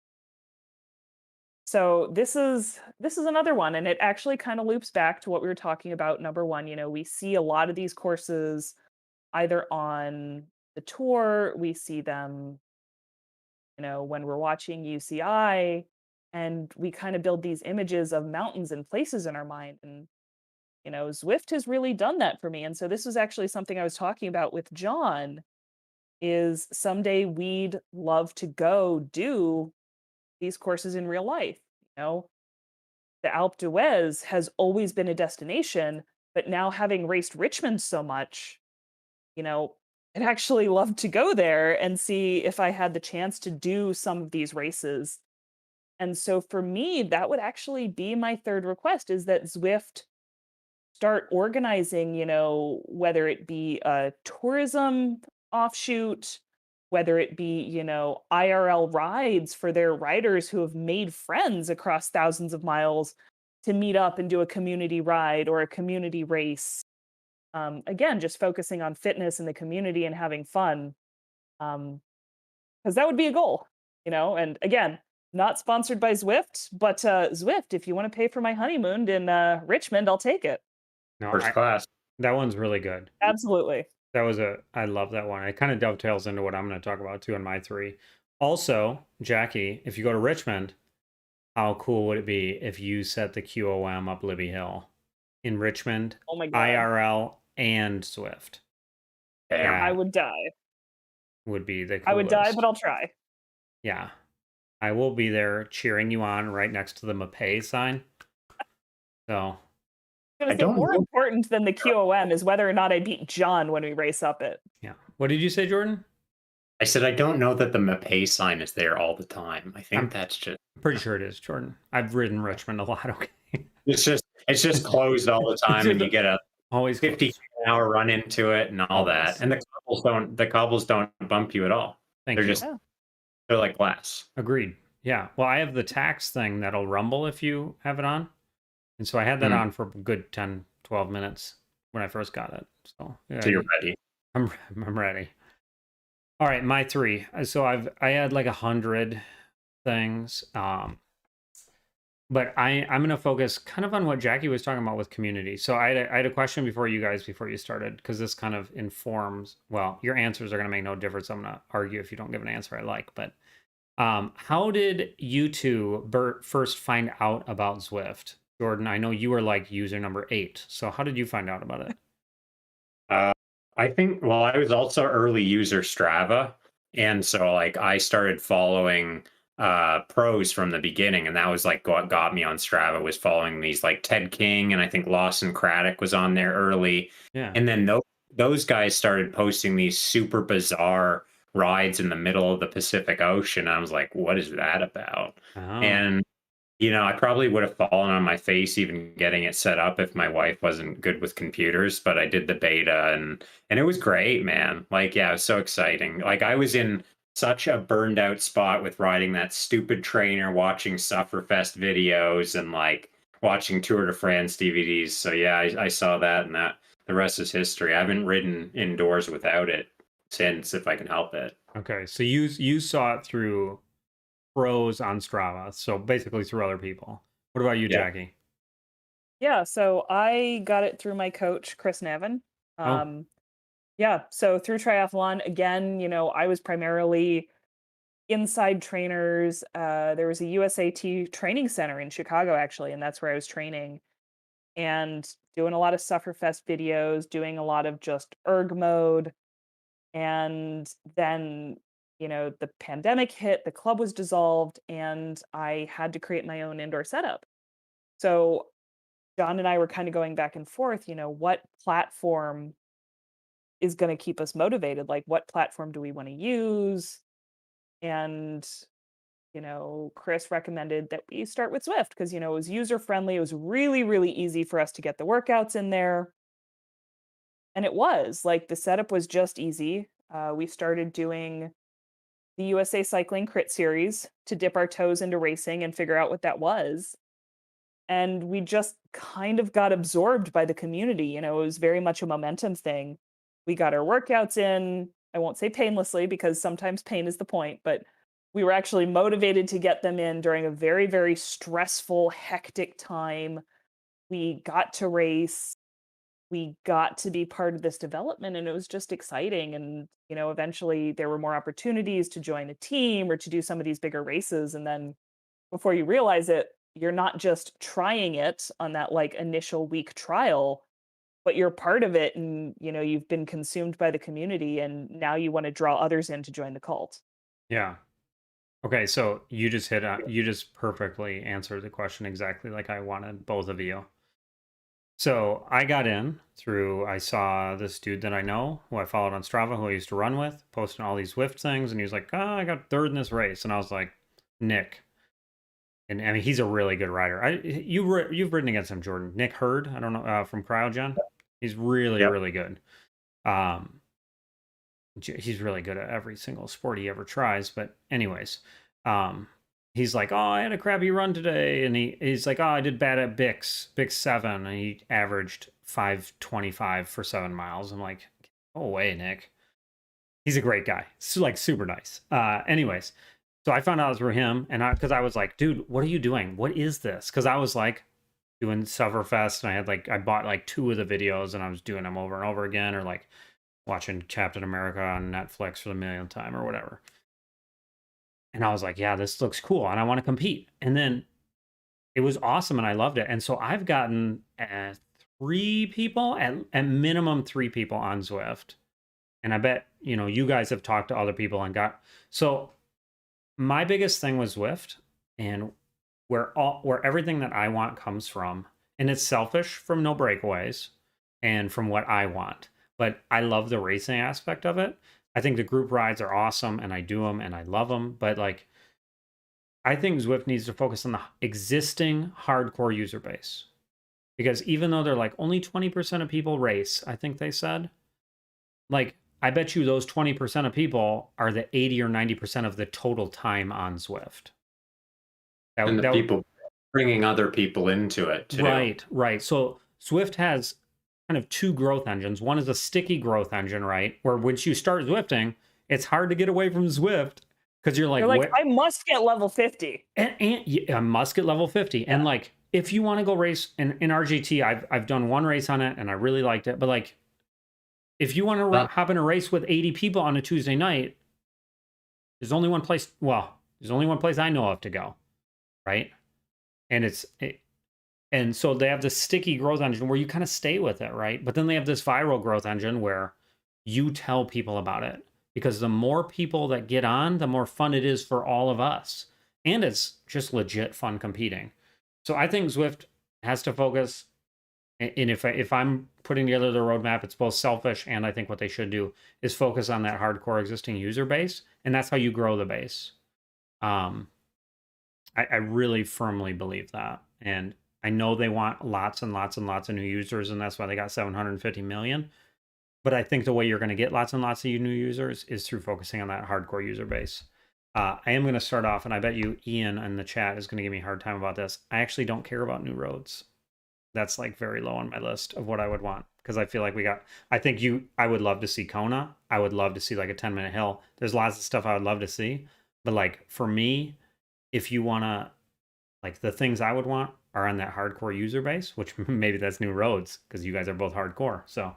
so this is another one, and it actually kind of loops back to what we were talking about. Number one, we see a lot of these courses either on the tour, we see them when we're watching UCI, and we kind of build these images of mountains and places in our mind. And, Zwift has really done that for me. And so this was actually something I was talking about with John is someday we'd love to go do these courses in real life. You know, the Alpe d'Huez has always been a destination, but now having raced Richmond so much, you know, I'd actually love to go there and see if I had the chance to do some of these races. And so for me, that would actually be my third request is that Zwift start organizing, whether it be a tourism offshoot, whether it be, IRL rides for their riders who have made friends across thousands of miles to meet up and do a community ride or a community race. Again, just focusing on fitness and the community and having fun. Because that would be a goal, and again, not sponsored by Zwift, but Zwift, if you want to pay for my honeymoon in Richmond, I'll take it. No, First class. that one's really good. Absolutely. I love that one. It kind of dovetails into what I'm going to talk about too in my three. Also, Jackie, if you go to Richmond, how cool would it be if you set the QOM up Libby Hill in Richmond, Oh my God. IRL and Swift? Damn. I would die. Would be the coolest. I would die, but I'll try. Yeah. I will be there cheering you on right next to the Mapei sign. So I don't more important than the QOM is whether or not I beat John when we race up it. yeah. What did you say, Jordan? I said I don't know that the Mapei sign is there all the time. I think that's just I'm pretty sure it is, Jordan. I've ridden Richmond a lot, okay. it's just closed all the time and you get a Always 50-hour run into it and all that. And the cobbles don't bump you at all. Thank They're you. just they're like glass. Agreed. Yeah. Well, I have the tax thing that'll rumble if you have it on. And so I had that on for a good 10, 12 minutes when I first got it. So, yeah, So you're ready. I'm ready. All right, my three. So I had like 100 things. But I'm going to focus kind of on what Jackie was talking about with community. So I had a question before you started, because this kind of informs, well, your answers are going to make no difference. I'm going to argue if you don't give an answer I like. But how did you two first find out about Zwift? Jordan, I know you were like user number 8. So how did you find out about it? I think, well, I was also early user Strava. And so like I started following pros from the beginning, and that was like what got me on Strava, was following these like Ted King, and I think Lawson Craddock was on there early. Yeah. And then those guys started posting these super bizarre rides in the middle of the Pacific Ocean. I was like, what is that about? Oh. And I probably would have fallen on my face even getting it set up if my wife wasn't good with computers, but I did the beta and it was great, man. Like, yeah, it was so exciting. Like I was in such a burned out spot with riding that stupid trainer, watching Sufferfest videos and like watching Tour de France DVDs. So yeah, I saw that, and that the rest is history. I haven't ridden indoors without it since, if I can help it. Okay, so you saw it through pros on Strava, so basically through other people. What about you, Yeah. Jackie? Yeah, so I got it through my coach, Chris Navin. Yeah, so through triathlon, again, I was primarily inside trainers. There was a USAT training center in Chicago, actually, and that's where I was training and doing a lot of Sufferfest videos, doing a lot of just erg mode. And then, the pandemic hit, the club was dissolved, and I had to create my own indoor setup. So John and I were kind of going back and forth, what platform is going to keep us motivated? Like, what platform do we want to use? And, Chris recommended that we start with Zwift because, it was user friendly. It was really, really easy for us to get the workouts in there. And it was like the setup was just easy. We started doing the USA Cycling Crit Series to dip our toes into racing and figure out what that was. And we just kind of got absorbed by the community. It was very much a momentum thing. We got our workouts in. I won't say painlessly because sometimes pain is the point, but we were actually motivated to get them in during a very, very stressful, hectic time. We got to race. we got to be part of this development, and it was just exciting. And, eventually there were more opportunities to join a team or to do some of these bigger races. And then before you realize it, you're not just trying it on that like initial week trial, but you're part of it, and you've been consumed by the community, and now you want to draw others in to join the cult. Yeah. Okay, so you just perfectly answered the question exactly like I wanted, both of you. So I got in through, I saw this dude that I know, who I followed on Strava, who I used to run with, posting all these Zwift things, and he was like, "Oh, I got third in this race," and I was like, "Nick," and I mean, he's a really good rider. You've ridden against him, Jordan. Nick Hurd, I don't know, from Cryogen. He's really, Yep. really good. Um, he's really good at every single sport he ever tries. But anyways, um, he's like, "Oh, I had a crappy run today," and he's like, "Oh, I did bad at Bix 7, and he averaged 5:25 for 7 miles." I'm like, "Oh, away, Nick." He's a great guy, like super nice. Anyways, so I found out it was for him, and because I was like, "Dude, what are you doing? What is this?" Because I was like doing Sufferfest, and I bought like 2 of the videos, and I was doing them over and over again, or like watching Captain America on Netflix for the millionth time or whatever. And I was like, "Yeah, this looks cool, and I want to compete." And then it was awesome, and I loved it. And so I've gotten 3 people, at minimum 3 people on Zwift. And I bet, you guys have talked to other people and got. So my biggest thing was Zwift, and where everything that I want comes from, and it's selfish from no breakaways and from what I want. But I love the racing aspect of it. I think the group rides are awesome, and I do them and I love them. But like, I think Zwift needs to focus on the existing hardcore user base, because even though they're like only 20% of people race, I think they said, like, I bet you those 20% of people are the 80 or 90% of the total time on Zwift. And the people bringing other people into it too. Right. So Zwift has kind of 2 growth engines. One is a sticky growth engine, right? Where once you start Zwifting, it's hard to get away from Zwift, because you're like, I must get level 50. And I must get level 50. Yeah. And like, if you want to go race in RGT, I've done 1 race on it and I really liked it. But like, if you want to hop in a race with 80 people on a Tuesday night, there's only one place. Well, there's only one place I know of to go, right? And and so they have this sticky growth engine where you kind of stay with it, right? But then they have this viral growth engine where you tell people about it, because the more people that get on, the more fun it is for all of us. And it's just legit fun competing. So I think Zwift has to focus. And if I'm putting together the roadmap, it's both selfish, and I think what they should do is focus on that hardcore existing user base, and that's how you grow the base. I really firmly believe that, and I know they want lots and lots and lots of new users, and that's why they got 750 million. But I think the way you're going to get lots and lots of new users is through focusing on that hardcore user base. I am going to start off, and I bet you Ian in the chat is going to give me a hard time about this. I actually don't care about new roads. That's like very low on my list of what I would want, because I feel like I would love to see Kona. I would love to see like a 10-minute hill. There's lots of stuff I would love to see. But like, for me, if you want to, like, the things I would want are on that hardcore user base, which maybe that's new roads, because you guys are both hardcore. So,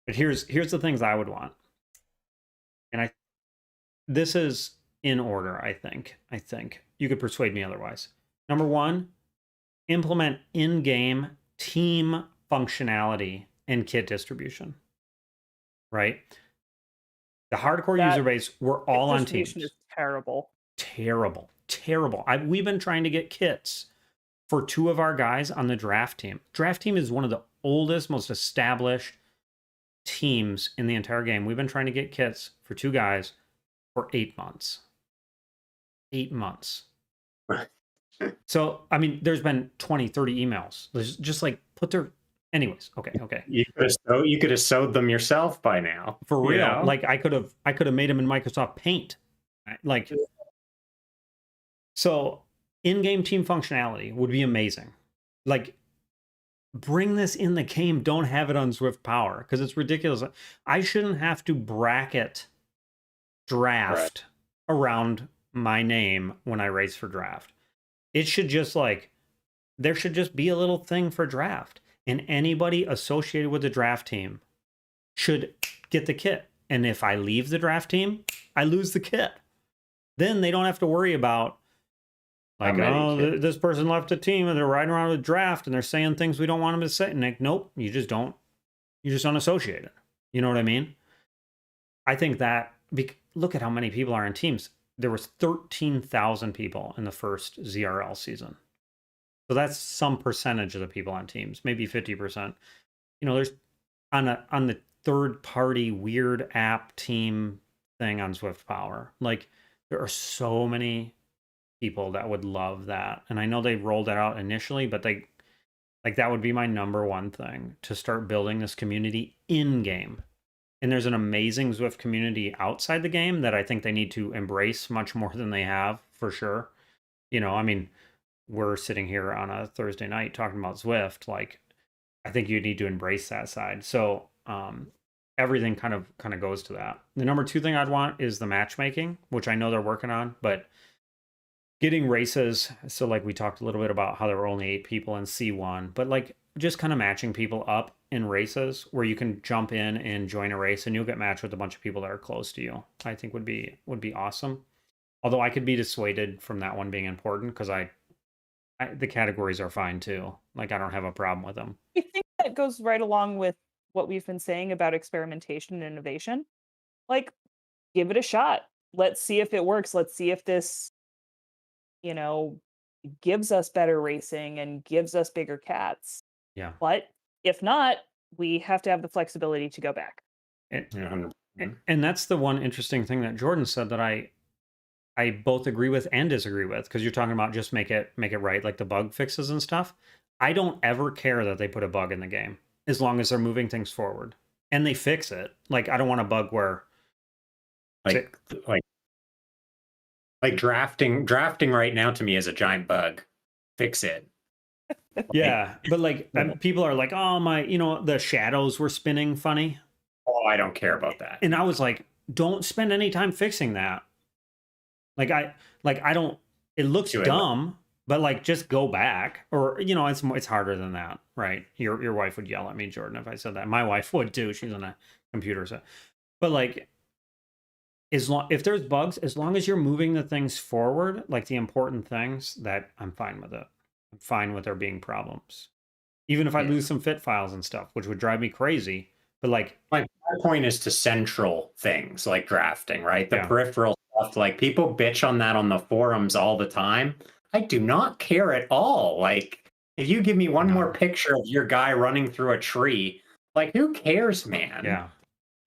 but here's the things I would want. And this is in order, I think. You could persuade me otherwise. Number 1, implement in-game team functionality and kit distribution, right? The hardcore user base, we're all on teams. Is terrible. We've been trying to get kits for 2 of our guys on the draft team. Draft team is one of the oldest, most established teams in the entire game. We've been trying to get kits for 2 guys for 8 months. 8 months. So, I mean, there's been 20, 30 emails. There's just like anyways. Okay. You could have sewed them yourself by now. For real. Like, I could have made them in Microsoft Paint. Like, so in-game team functionality would be amazing. Like, bring this in the game. Don't have it on Zwift Power, because it's ridiculous. I shouldn't have to bracket draft around my name when I race for draft. It should just there should just be a little thing for draft. and anybody associated with the draft team should get the kit. And if I leave the draft team, I lose the kit. Then they don't have to worry about like, oh, this person left the team and they're riding around with draft and they're saying things we don't want them to say. And like, nope, you just don't associate it. You know what I mean? I think that look at how many people are in teams. There was 13,000 people in the first ZRL season. So that's some percentage of the people on teams, maybe 50%. You know, there's on the third party weird app team thing on Zwift Power. Like there are so many people that would love that. And I know they rolled that out initially, but that would be my number one thing, to start building this community in game. And there's an amazing Zwift community outside the game that I think they need to embrace much more than they have, for sure. You know, I mean, we're sitting here on a Thursday night talking about Zwift. Like, I think you need to embrace that side. So everything kind of goes to that. The number two thing I'd want is the matchmaking, which I know they're working on, but getting races. So like we talked a little bit about how there were only 8 people in C1, but like just kind of matching people up in races where you can jump in and join a race and you'll get matched with a bunch of people that are close to you. I think would be awesome. Although I could be dissuaded from that one being important because the categories are fine too. Like I don't have a problem with them. I think that goes right along with what we've been saying about experimentation and innovation. Like, give it a shot. Let's see if it works. Let's see if this, you know, gives us better racing and gives us bigger cats. Yeah. But if not, we have to have the flexibility to go back. And that's the one interesting thing that Jordan said that I both agree with and disagree with, because you're talking about just make it right, like the bug fixes and stuff. I don't ever care that they put a bug in the game as long as they're moving things forward and they fix it. Like I don't want a bug where like drafting right now to me is a giant bug. Fix it. Yeah, but like people are like, oh my, the shadows were spinning funny. Oh, I don't care about that. And I was like, don't spend any time fixing that. Like I don't. It looks dumb, but like just go back, or it's harder than that, right? Your wife would yell at me, Jordan, if I said that. My wife would too. She's on a computer, so. But like, if there's bugs, as long as you're moving the things forward, like the important things, that I'm fine with it. I'm fine with there being problems, even if I lose some fit files and stuff, which would drive me crazy. But like, my point is to central things like drafting, right? The peripheral stuff, like people bitch on that on the forums all the time. I do not care at all. Like, if you give me one more picture of your guy running through a tree, like, who cares, man? Yeah.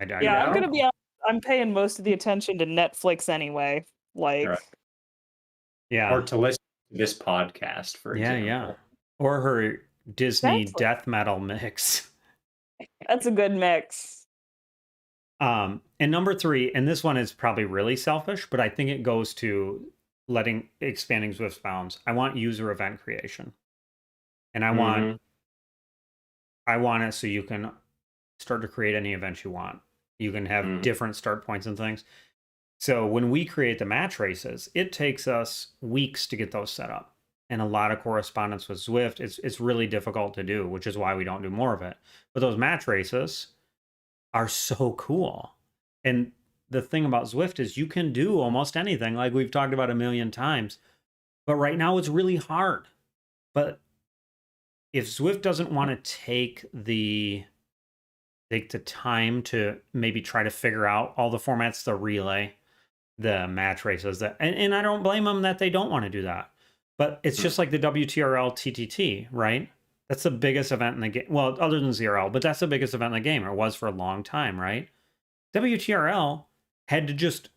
I'm going to be honest. I'm paying most of the attention to Netflix anyway. Like, yeah. Or to listen to this podcast, for example. Yeah. Or her Disney death metal mix. That's a good mix. And number 3, and this one is probably really selfish, but I think it goes to expanding Zwift's bounds. I want user event creation. And I want it so you can start to create any event you want. You can have different start points and things. So when we create the match races, it takes us weeks to get those set up. And a lot of correspondence with Zwift. It's really difficult to do, which is why we don't do more of it. But those match races are so cool. And the thing about Zwift is you can do almost anything, like we've talked about a million times. But right now it's really hard. But if Zwift doesn't want to take the time to maybe try to figure out all the formats, the relay, the match races, and I don't blame them that they don't want to do that. But it's just like the WTRL TTT, right? That's the biggest event in the game. Well, other than ZRL, but that's the biggest event in the game. It was for a long time, right? WTRL had to just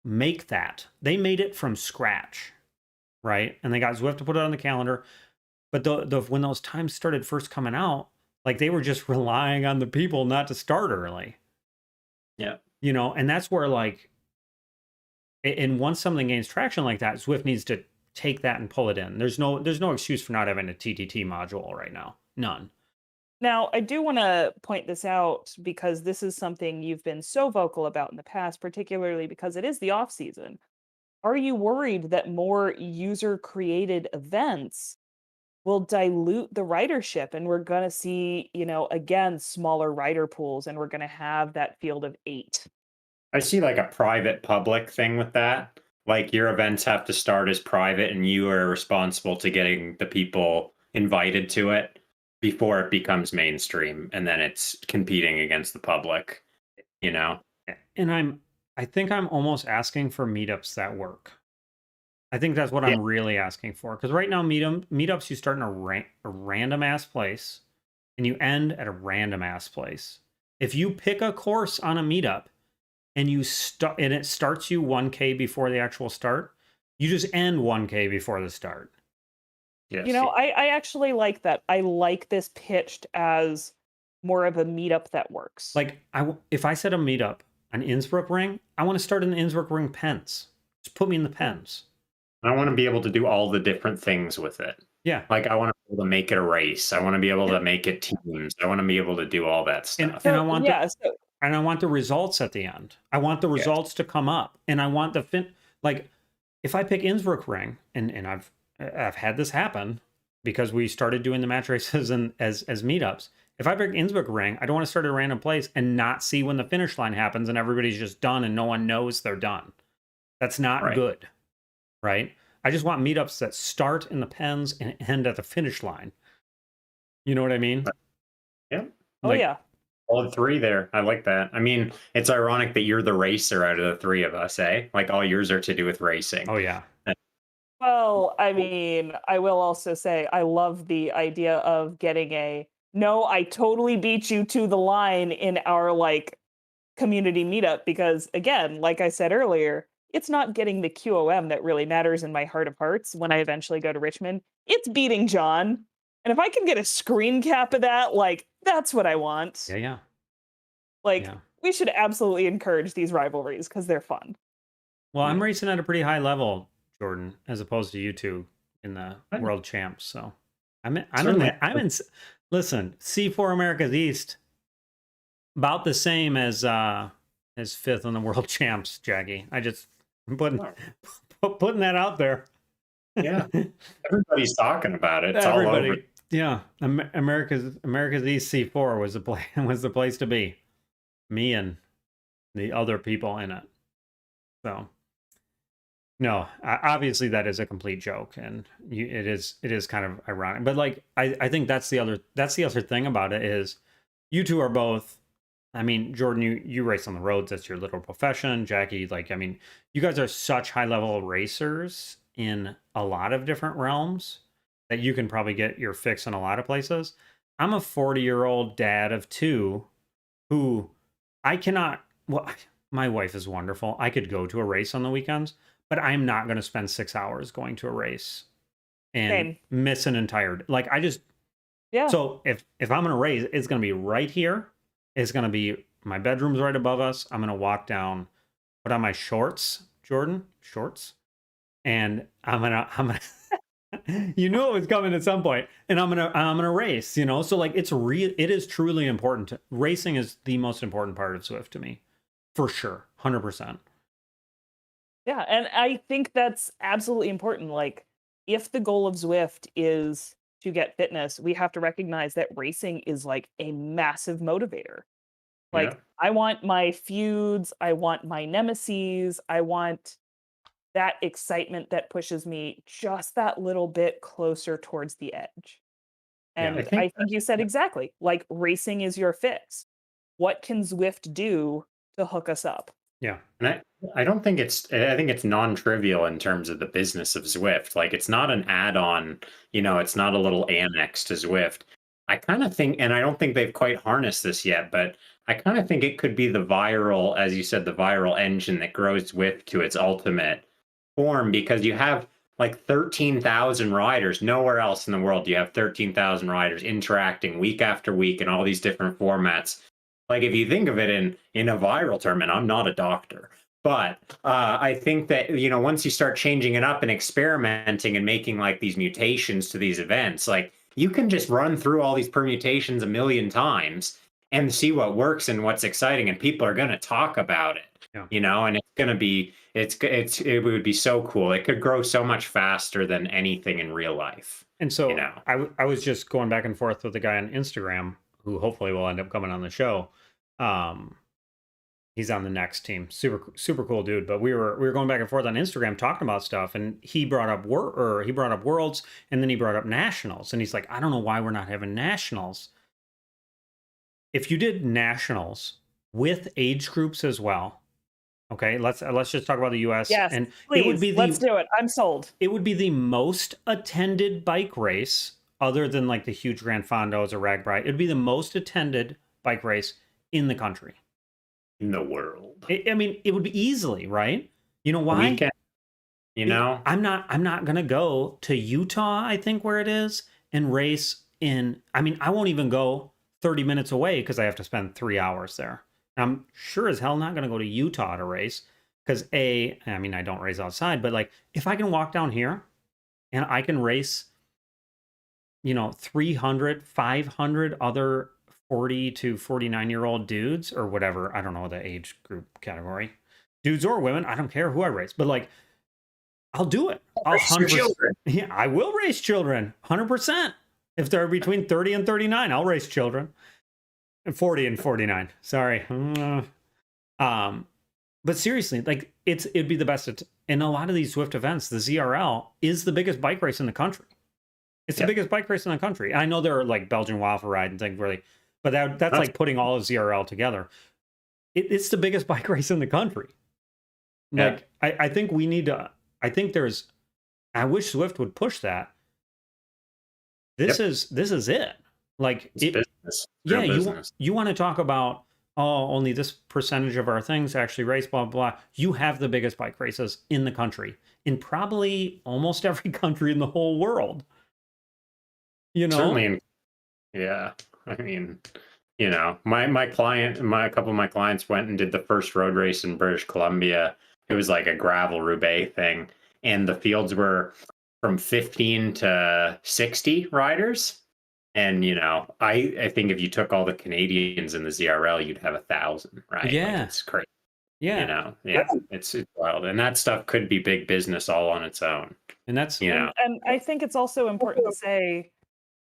make that. They made it from scratch, right? And they got Zwift to put it on the calendar. But when those times started first coming out, like they were just relying on the people not to start early. Yeah. And that's where like, and once something gains traction like that, Zwift needs to take that and pull it in. There's no excuse for not having a TTT module right now. None. Now, I do want to point this out because this is something you've been so vocal about in the past, particularly because it is the off season. Are you worried that more user created events will dilute the ridership, and we're going to see, again, smaller rider pools, and we're going to have that field of 8. I see like a private public thing with that. Like your events have to start as private and you are responsible to getting the people invited to it before it becomes mainstream and then it's competing against the public, you know? And I think I'm almost asking for meetups that work. I think that's what Yeah. I'm really asking for. Because right now, meetups, you start in a random ass place and you end at a random ass place. If you pick a course on a meetup and it starts you 1K before the actual start, you just end 1K before the start. Yes. I actually like that. I like this pitched as more of a meetup that works. Like, if I set a meetup on Innsbruck Ring, I want to start in the Innsbruck Ring pens. Just put me in the pens. I want to be able to do all the different things with it. Yeah. Like I want to be able to make it a race. I want to be able to make it teams. I want to be able to do all that stuff. And I want and I want the results at the end. I want the results to come up, and I want like if I pick Innsbruck Ring, and I've had this happen because we started doing the match races and as meetups. If I pick Innsbruck Ring, I don't want to start at a random place and not see when the finish line happens and everybody's just done and no one knows they're done. That's not good, right? I just want meetups that start in the pens and end at the finish line. You know what I mean? Yeah. Yeah. All 3 there. I like that. I mean, it's ironic that you're the racer out of the 3 of us, eh? Like all yours are to do with racing. Oh, yeah. Well, I mean, I will also say I love the idea of getting no, I totally beat you to the line in our community meetup, because again, like I said earlier, it's not getting the QOM that really matters in my heart of hearts when I eventually go to Richmond. It's beating John. And if I can get a screen cap of that, that's what I want. Yeah. We should absolutely encourage these rivalries because they're fun. Well, I'm racing at a pretty high level, Jordan, as opposed to you two in the world champs. So I'm in listen, C4 America's East, about the same as 5th on the world champs, Jackie. I'm putting that out there. Yeah. Everybody's talking about it. It's all over. Yeah. America's East C4 was the place to be. Me and the other people in it. So no, obviously that is a complete joke, and it is kind of ironic. But I think that's the other thing about it is you two are both. I mean, Jordan, you race on the roads. That's your literal profession. Jackie, you guys are such high level racers in a lot of different realms that you can probably get your fix in a lot of places. I'm a 40-year-old dad of 2 who I cannot. Well, my wife is wonderful. I could go to a race on the weekends, but I'm not going to spend 6 hours going to a race and miss an entire. So if I'm going to race, it's going to be right here. It's going to be my bedroom's right above us. I'm going to walk down, put on my shorts, Jordan, and I'm gonna. You knew it was coming at some point, and I'm gonna race. So it is truly important. Racing is the most important part of Zwift to me, for sure, 100%. Yeah, and I think that's absolutely important. If the goal of Zwift is to get fitness, we have to recognize that racing is a massive motivator. I want my feuds, I want my nemesis, I want that excitement that pushes me just that little bit closer towards the edge. And I think you said exactly, racing is your fix. What can Zwift do to hook us up? Yeah. And I don't think I think it's non-trivial in terms of the business of Zwift. It's not an add-on, it's not a little annex to Zwift. I kind of think, and I don't think they've quite harnessed this yet, but I kind of think it could be the viral, as you said, the viral engine that grows Zwift to its ultimate form, because you have 13,000 riders. Nowhere else in the world do you have 13,000 riders interacting week after week in all these different formats. If you think of it in a viral term, and I'm not a doctor, but I think that, once you start changing it up and experimenting and making these mutations to these events, you can just run through all these permutations a million times and see what works and what's exciting, and people are going to talk about it. Yeah. And it's going to be, it would be so cool. It could grow so much faster than anything in real life, And you so know? I was just going back and forth with a guy on Instagram who hopefully will end up coming on the show. Um, he's on the next team. Super cool dude. But we were going back and forth on Instagram talking about stuff, and he brought up he brought up worlds, and then he brought up nationals, and he's like, I don't know why we're not having nationals. If you did nationals with age groups as well, okay, let's just talk about the US, Yes, and it would please. be Let's the do it. I'm sold. it would be the most attended bike race other than like the huge Grand Fondos or Ragbri. It'd be the most attended bike race in the country. In the world. I mean, it would be easily, right? You know why? Weekend, I'm not gonna go to Utah, I think where it is, and race in. I mean, I won't even go 30 minutes away because I have to spend 3 hours there. I'm sure as hell not gonna go to Utah to race because I mean, I don't race outside, but like if I can walk down here and I can race, 300, 500 other 40 to 49-year-old dudes or whatever. I don't know the age group category, dudes or women. I don't care who I race, but like, I'll do it. I'll Race your 100%. children. Yeah, I will race children 100%. If they're between 30 and 39, I'll race children. And 40 and 49. Sorry. But seriously, like it'd be the best in a lot of these Zwift events. The ZRL is the biggest bike race in the country. It's the biggest bike race in the country. I know there are like Belgian Waffle Ride and things really, but that's like putting all of ZRL together. It's the biggest bike race in the country. Like I think we need to. I think I wish Zwift would push that. This is it. Like It's business. Yeah, Real business. you want to talk about only this percentage of our things actually race, blah blah. You have the biggest bike races in the country, in probably almost every country in the whole world. Certainly, yeah. I mean, my client, a couple of my clients went and did the first road race in British Columbia. It was like a gravel Roubaix thing, and the fields were from 15 to 60 riders. And I think if you took all the Canadians in the ZRL, you'd have 1,000, right? Yeah, it's crazy. yeah, It's wild, and that stuff could be big business all on its own. And that's And I think it's also important to say,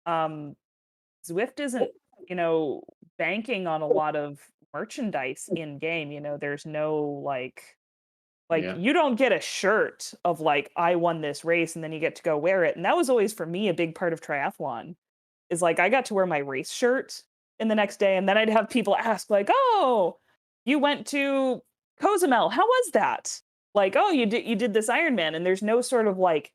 Zwift isn't, banking on a lot of merchandise in game. There's no like you don't get a shirt of like I won this race and then you get to go wear it. And that was always for me a big part of triathlon. Is like I got to wear my race shirt in the next day, and then I'd have people ask like, "Oh, you went to Cozumel. How was that?" Like, "Oh, you did this Ironman," and there's no sort of like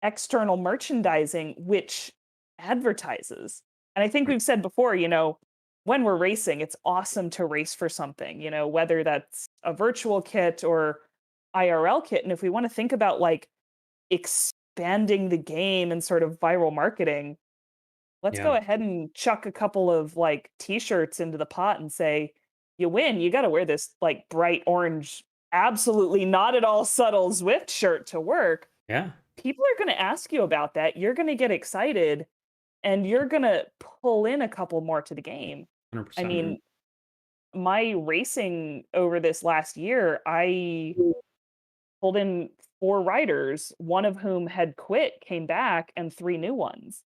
external merchandising which advertises. And I think we've said before, when we're racing, it's awesome to race for something, whether that's a virtual kit or IRL kit. And if we want to think about like expanding the game and sort of viral marketing, let's go ahead and chuck a couple of like t-shirts into the pot and say, you win, you got to wear this like bright orange, absolutely not at all subtle Zwift shirt to work. Yeah. People are going to ask you about that. You're going to get excited and you're going to pull in a couple more to the game. 100%. I mean, my racing over this last year, I pulled in 4 riders, one of whom had quit, came back, and 3 new ones.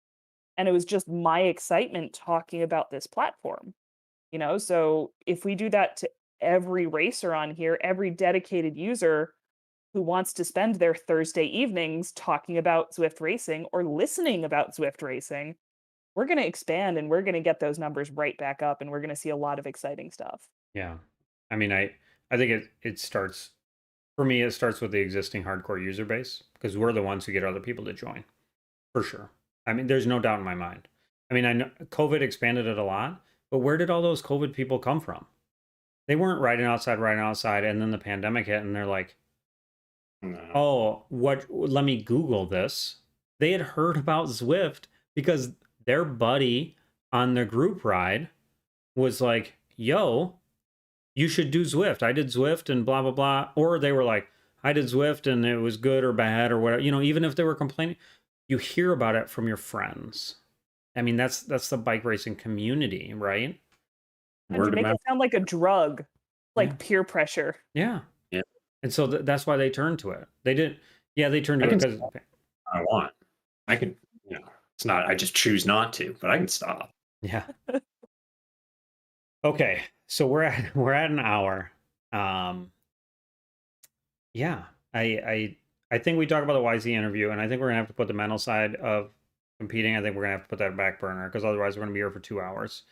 And it was just my excitement talking about this platform, So if we do that to every racer on here, every dedicated user who wants to spend their Thursday evenings talking about Zwift racing or listening about Zwift racing, we're going to expand and we're going to get those numbers right back up, and we're going to see a lot of exciting stuff. Yeah. I mean, I think it starts, for me, it starts with the existing hardcore user base because we're the ones who get other people to join, for sure. I mean, there's no doubt in my mind. I mean, I know COVID expanded it a lot, but where did all those COVID people come from? They weren't riding outside, and then the pandemic hit, and they're like, oh, let me Google this. They had heard about Zwift because their buddy on the group ride was like, yo, you should do Zwift. I did Zwift and blah, blah, blah. Or they were like, I did Zwift and it was good or bad or whatever. Even if they were complaining, you hear about it from your friends. I mean, that's the bike racing community, right? And you make it sound like a drug. Yeah. like peer pressure. Yeah. Yeah. And so that's why they turned to it. They did. Yeah, they turned I to it can because stop if I want. I can, it's not, I just choose not to, but I can stop. yeah. Okay, so we're at an hour. Um, yeah, I think we talked about the YZ interview, and I think we're gonna have to put the mental side of competing. I think we're gonna have to put that back burner because otherwise we're gonna be here for 2 hours.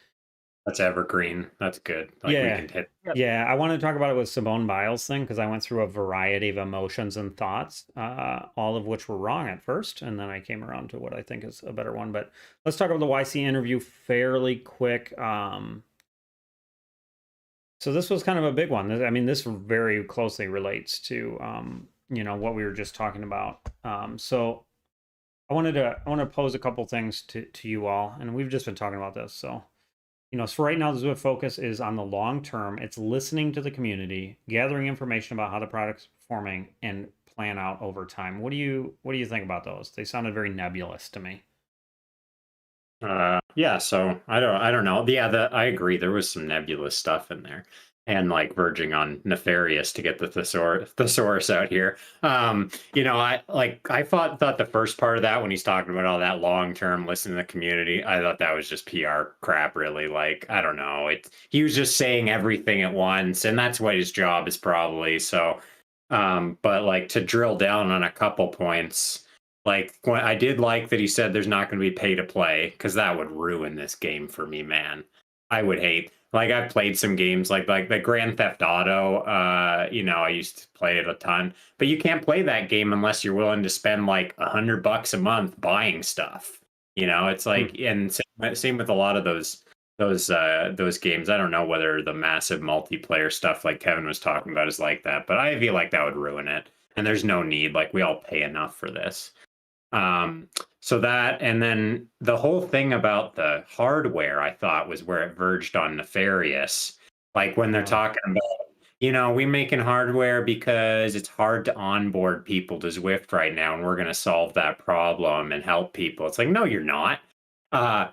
That's evergreen. That's good. Like we Yeah, can hit. Yep. yeah. I want to talk about it with Simone Biles thing because I went through a variety of emotions and thoughts, all of which were wrong at first, and then I came around to what I think is a better one. But let's talk about the YC interview fairly quick. So this was kind of a big one. I mean, this very closely relates to what we were just talking about. So I want to pose a couple things to you all, and we've just been talking about this. So so right now the Zwift focus is on the long term. It's listening to the community, gathering information about how the product's performing, and plan out over time. What do you think about those? They sounded very nebulous to me. Yeah, so I don't know. Yeah, I agree. There was some nebulous stuff in there, and like verging on nefarious to get the thesaurus out here. I thought the first part of that when he's talking about all that long term listening to the community, I thought that was just PR crap. Really, like I don't know. He was just saying everything at once, and that's what his job is probably. So, but like to drill down on a couple points. Like when I did like that he said there's not going to be pay to play because that would ruin this game for me, man. I would hate. Like I've played some games like the Grand Theft Auto. I used to play it a ton, but you can't play that game unless you're willing to spend like $100 a month buying stuff. It's like and same with a lot of those games. I don't know whether the massive multiplayer stuff like Kevin was talking about is like that, but I feel like that would ruin it. And there's no need. Like we all pay enough for this. So that, and then the whole thing about the hardware, I thought was where it verged on nefarious. Like when they're talking about, we making hardware because it's hard to onboard people to Zwift right now, and we're going to solve that problem and help people. It's like, no, you're not.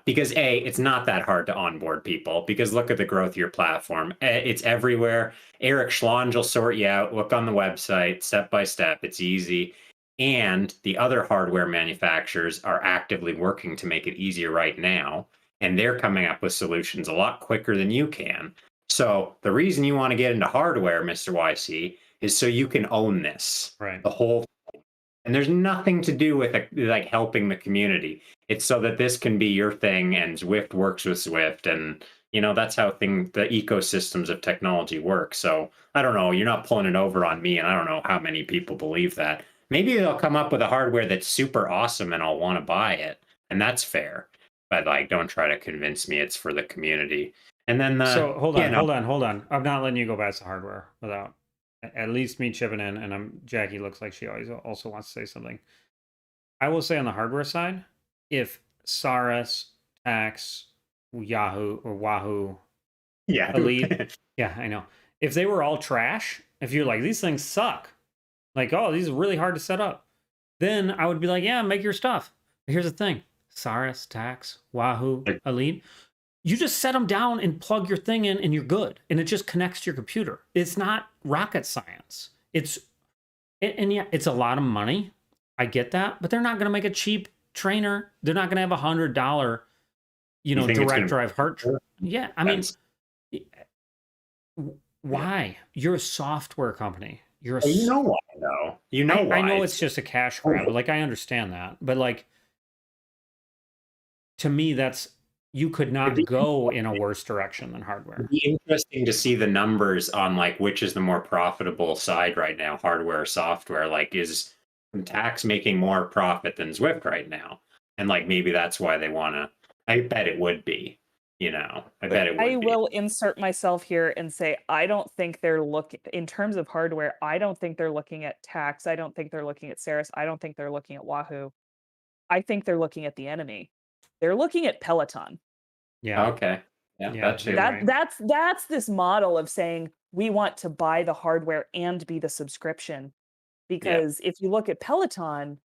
Because it's not that hard to onboard people because look at the growth of your platform. It's everywhere. Eric Schlange will sort you out. Look on the website, step by step. It's easy. And the other hardware manufacturers are actively working to make it easier right now. And they're coming up with solutions a lot quicker than you can. So the reason you want to get into hardware, Mr. YC, is so you can own this. Right. The whole thing. And there's nothing to do with like helping the community. It's so that this can be your thing and Zwift works with Zwift. And that's how the ecosystems of technology work. So I don't know, you're not pulling it over on me, and I don't know how many people believe that. Maybe they'll come up with a hardware that's super awesome and I'll want to buy it. And that's fair. But like don't try to convince me it's for the community. And then So hold on. I'm not letting you go past the hardware without at least me chipping in, and Jackie looks like she always also wants to say something. I will say on the hardware side, if Saris, Tax, Yahoo or Wahoo, yeah. Elite, yeah, I know. If they were all trash, if you're like these things suck, like oh these are really hard to set up, then I would be like yeah make your stuff. But here's the thing: Saris, Tax, Wahoo, Elite. You just set them down and plug your thing in and you're good. And it just connects to your computer. It's not rocket science. And yeah, it's a lot of money. I get that, but they're not going to make a cheap trainer. They're not going to have $100, direct drive heart. Yeah. I mean, why? You're a software company. You're a, you know why though. You know why. I know it's just a cash grab, but like I understand that. But like to me, you could not go in a worse direction than hardware. It'd be interesting to see the numbers on like which is the more profitable side right now, hardware or software. Like is Tax making more profit than Zwift right now? And like maybe that's why they want to. I bet it would be. I bet it would I be. will insert myself here and say I don't think they're looking in terms of hardware. I don't think they're looking at Tax. I don't think they're looking at Saris. I don't think they're looking at Wahoo. I think they're looking at the enemy. They're looking at Peloton. Yeah. Okay. Yeah. That's this model of saying we want to buy the hardware and be the subscription. Because if you look at Peloton,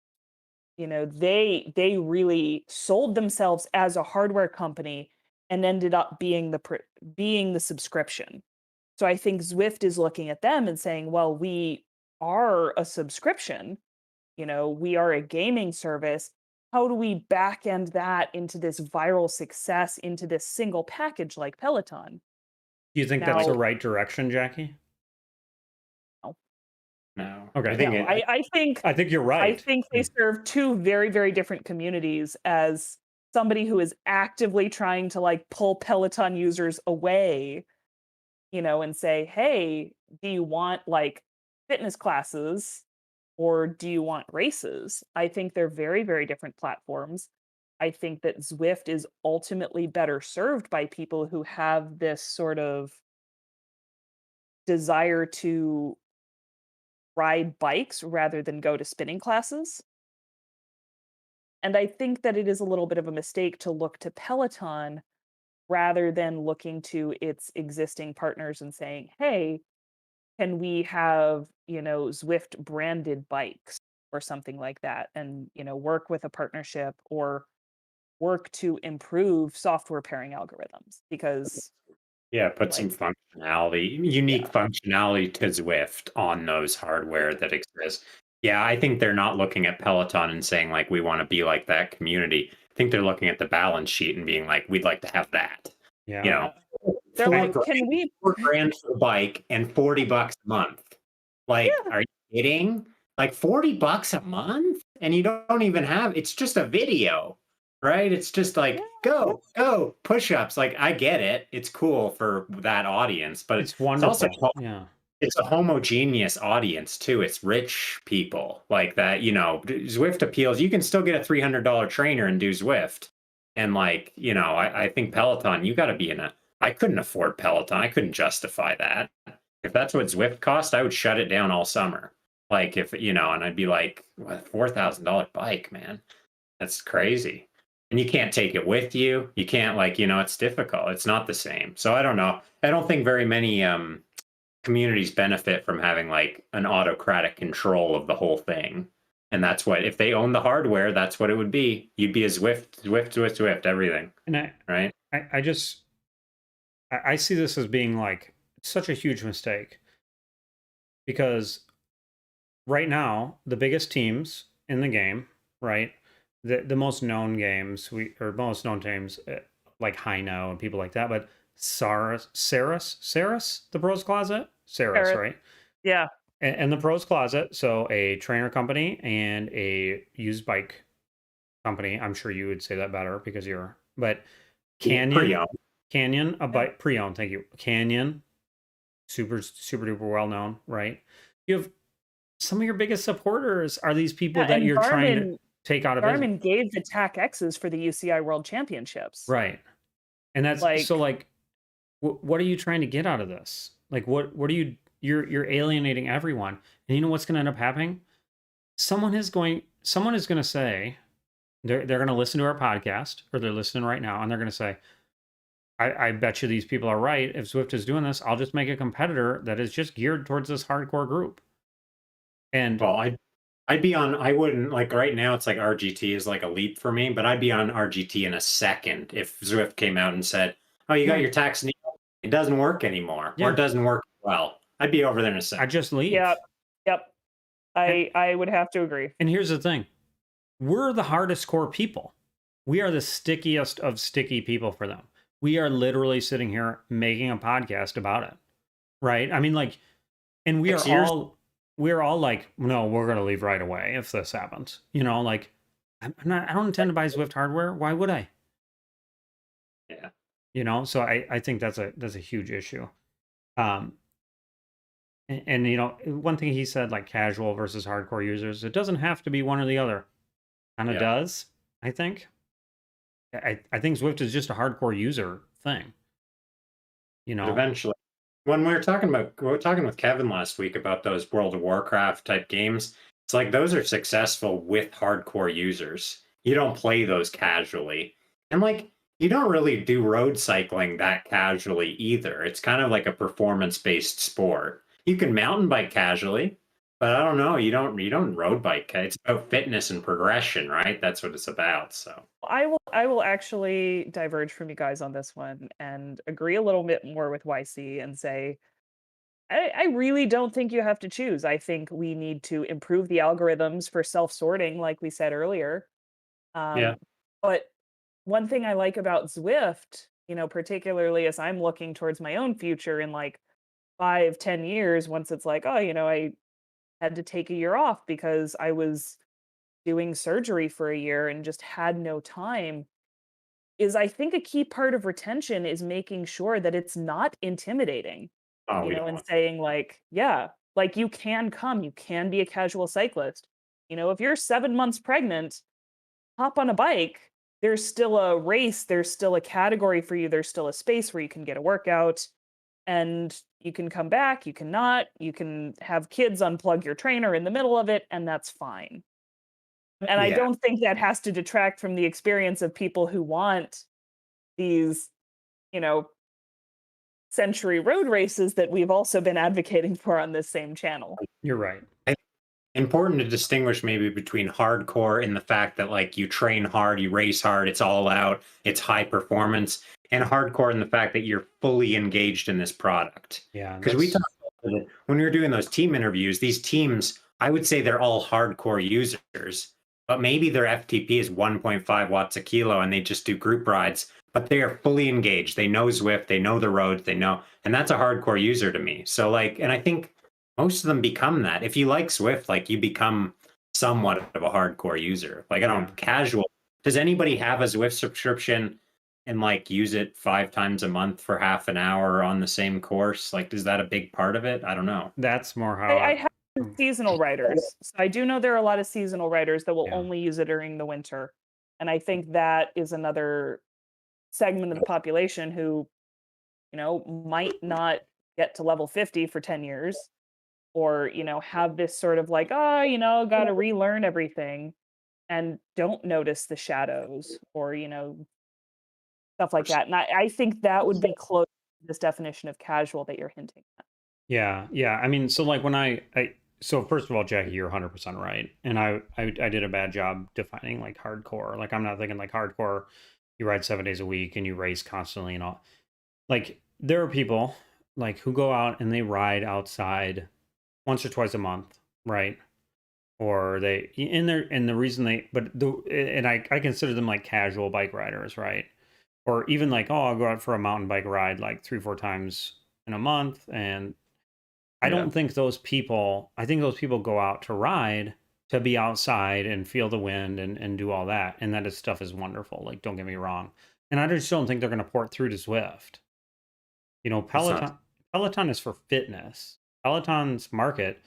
they really sold themselves as a hardware company and ended up being the subscription. So I think Zwift is looking at them and saying, well, we are a subscription, we are a gaming service. How do we back end that into this viral success, into this single package like Peloton? Do you think that's the Now, right direction, Jackie? no, No. Okay. I think no, I think you're I right. think they serve two very, very different communities. As somebody who is actively trying to like pull Peloton users away, and say, hey, do you want like fitness classes or do you want races? I think they're very, very different platforms. I think that Zwift is ultimately better served by people who have this sort of desire to ride bikes rather than go to spinning classes. And I think that it is a little bit of a mistake to look to Peloton rather than looking to its existing partners and saying, hey, can we have, Zwift branded bikes or something like that and, work with a partnership or work to improve software pairing algorithms because Yeah, put some like functionality, unique yeah, functionality to Zwift on those hardware that exist. Yeah, I think they're not looking at Peloton and saying like we want to be like that community. I think they're looking at the balance sheet and being like, we'd like to have that. You Yeah. know, yeah. They're four like, grand, can we 4 grand for the bike and 40 bucks a month. Like, yeah, are you kidding? Like 40 bucks a month? And you don't even have it's just a video, right? It's just yeah, like go, push-ups. Like I get it. It's cool for that audience, but It's it's also wonderful. Yeah. it's a homogeneous audience too. It's rich people like that, Zwift appeals. You can still get a $300 trainer and do Zwift. And like, I think Peloton, you got to be in a I couldn't afford Peloton. I couldn't justify that. If that's what Zwift cost, I would shut it down all summer. Like if, and I'd be like, what, $4,000 bike, man. That's crazy. And you can't take it with you. You can't like, it's difficult. It's not the same. So I don't know. I don't think very many communities benefit from having like an autocratic control of the whole thing. And that's what if they own the hardware, that's what it would be. You'd be a Zwift, everything, And right? I just I see this as being like such a huge mistake because right now the biggest teams in the game, right? The most known games or most known teams like Hino and people like that, but Saris, the Pros Closet, Saris, Gareth, right? yeah, And the Pros Closet, so a trainer company and a used bike company. I'm sure you would say that better because but Yeah, pretty Canyon, young. Canyon, a yeah, bike pre-owned, thank you. Canyon, super, super duper well known, right? You have some of your biggest supporters are these people yeah. that And you're trying to Garmin take out of business. Garmin gave the TAC X's for the UCI World Championships. Right. And that's so Like, like what are you trying to get out of this? Like what are you're alienating everyone. And you know what's going to end up happening? Someone is going to say they're going to listen to our podcast or they're listening right now and they're going to say I bet you these people are right. If Zwift is doing this, I'll just make a competitor that is just geared towards this hardcore group. And Well, I'd be on. I wouldn't like right now. It's like RGT is like a leap for me, but I'd be on RGT in a second if Zwift came out and said, "Oh, you got yeah, your tax. It doesn't work anymore, or it yeah, doesn't work well." I'd be over there in a I second. just yeah, leave. yep. And I would have to agree. and here's the thing. We're the hardest core people. We are the stickiest of sticky people for them. We are literally sitting here making a podcast about it. Right? I mean like and 6 years. we're all like, no, we're gonna leave right away if this happens. Like I don't intend to buy Zwift hardware. Why would I? Yeah. So I think that's a huge issue. Um and one thing he said, like casual versus hardcore users, it doesn't have to be one or the other. Kind of Yeah. does, I think. I think Zwift is just a hardcore user thing. But eventually, when we were talking with Kevin last week about those World of Warcraft type games, it's like those are successful with hardcore users. You don't play those casually. And like you don't really do road cycling that casually either. It's kind of like a performance-based sport. You can mountain bike casually, but I don't know, you don't road bike. It's about fitness and progression, right? That's what it's about. So I will actually diverge from you guys on this one and agree a little bit more with YC and say I really don't think you have to choose. I think we need to improve the algorithms for self-sorting, like we said earlier. Yeah. Um, but one thing I like about Zwift, particularly as I'm looking towards my own future in like 5, 10 years, once it's like, oh, I had to take a year off because I was doing surgery for a year and just had no time, is I think a key part of retention is making sure that it's not intimidating, Oh, we don't and want. saying like, yeah, like you can come, you can be a casual cyclist. If you're 7 months pregnant, hop on a bike. There's still a race, there's still a category for you, there's still a space where you can get a workout and you can come back, you cannot, you can have kids unplug your trainer in the middle of it, and that's fine. And I Yeah. don't think that has to detract from the experience of people who want these, you know, century road races that we've also been advocating for on this same channel. You're right. Important to distinguish maybe between hardcore in the fact that like you train hard, you race hard, it's all out, it's high performance, and hardcore in the fact that you're fully engaged in this product. Yeah, Because we that's talked about it when we were doing those team interviews, these teams, I would say they're all hardcore users, but maybe their FTP is 1.5 watts a kilo and they just do group rides, but they are fully engaged. They know Zwift, they know the roads, they know, and that's a hardcore user to me. So like, and I think most of them become that. If you like Swift, like you become somewhat of a hardcore user. Like I yeah. don't casual. Does anybody have a Zwift subscription and like use it 5 times a month for half an hour on the same course? Like, is that a big part of it? I don't know. That's more how I have seasonal riders. So I do know there are a lot of seasonal riders that will yeah. only use it during the winter. And I think that is another segment of the population who, might not get to level 50 for 10 years or, have this sort of like, oh, got to relearn everything and don't notice the shadows or, stuff like that. And I think that would be close to this definition of casual that you're hinting at. Yeah, yeah. I mean, so like when so first of all, Jackie, you're 100% right, and I did a bad job defining like hardcore. Like I'm not thinking like hardcore. You ride 7 days a week and you race constantly and all. Like there are people like who go out and they ride outside once or twice a month, right? Or they and the reason they but the and I consider them like casual bike riders, right? Or even like, oh, I'll go out for a mountain bike ride like 3 4 times in a month, and Yeah. I think those people go out to ride to be outside and feel the wind and do all that. And that is, stuff is wonderful. Like, don't get me wrong. And I just don't think they're going to port through to Zwift. It's not. Peloton is for fitness. Peloton's market,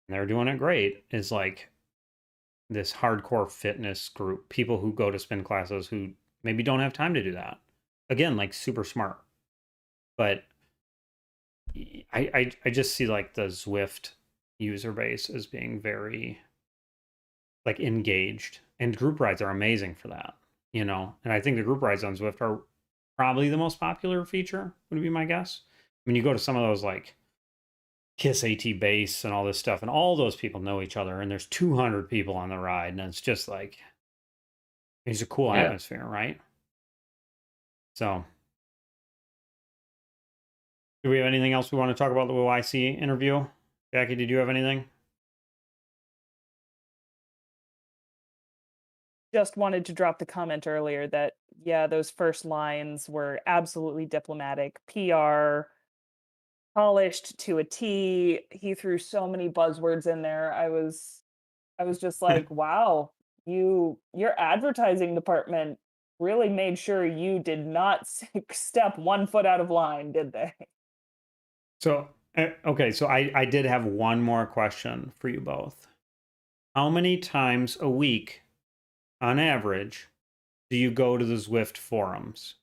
and they're doing it great, is like this hardcore fitness group, people who go to spin classes who maybe don't have time to do that. Again, like super smart. But I just see like the Zwift user base as being very like engaged, and group rides are amazing for that, and I think the group rides on Zwift are probably the most popular feature, would be my guess. I mean, you go to some of those like Kiss AT base and all this stuff, and all those people know each other, and there's 200 people on the ride, and it's just like it's a cool Yeah. atmosphere, right? So do we have anything else we want to talk about the YC interview? Jackie, did you have anything? Just wanted to drop the comment earlier that, yeah, those first lines were absolutely diplomatic, PR, polished to a T. He threw so many buzzwords in there. I was just like, wow, your advertising department really made sure you did not step 1 foot out of line, did they? So, okay, so I did have one more question for you both. How many times a week, on average, do you go to the Zwift forums?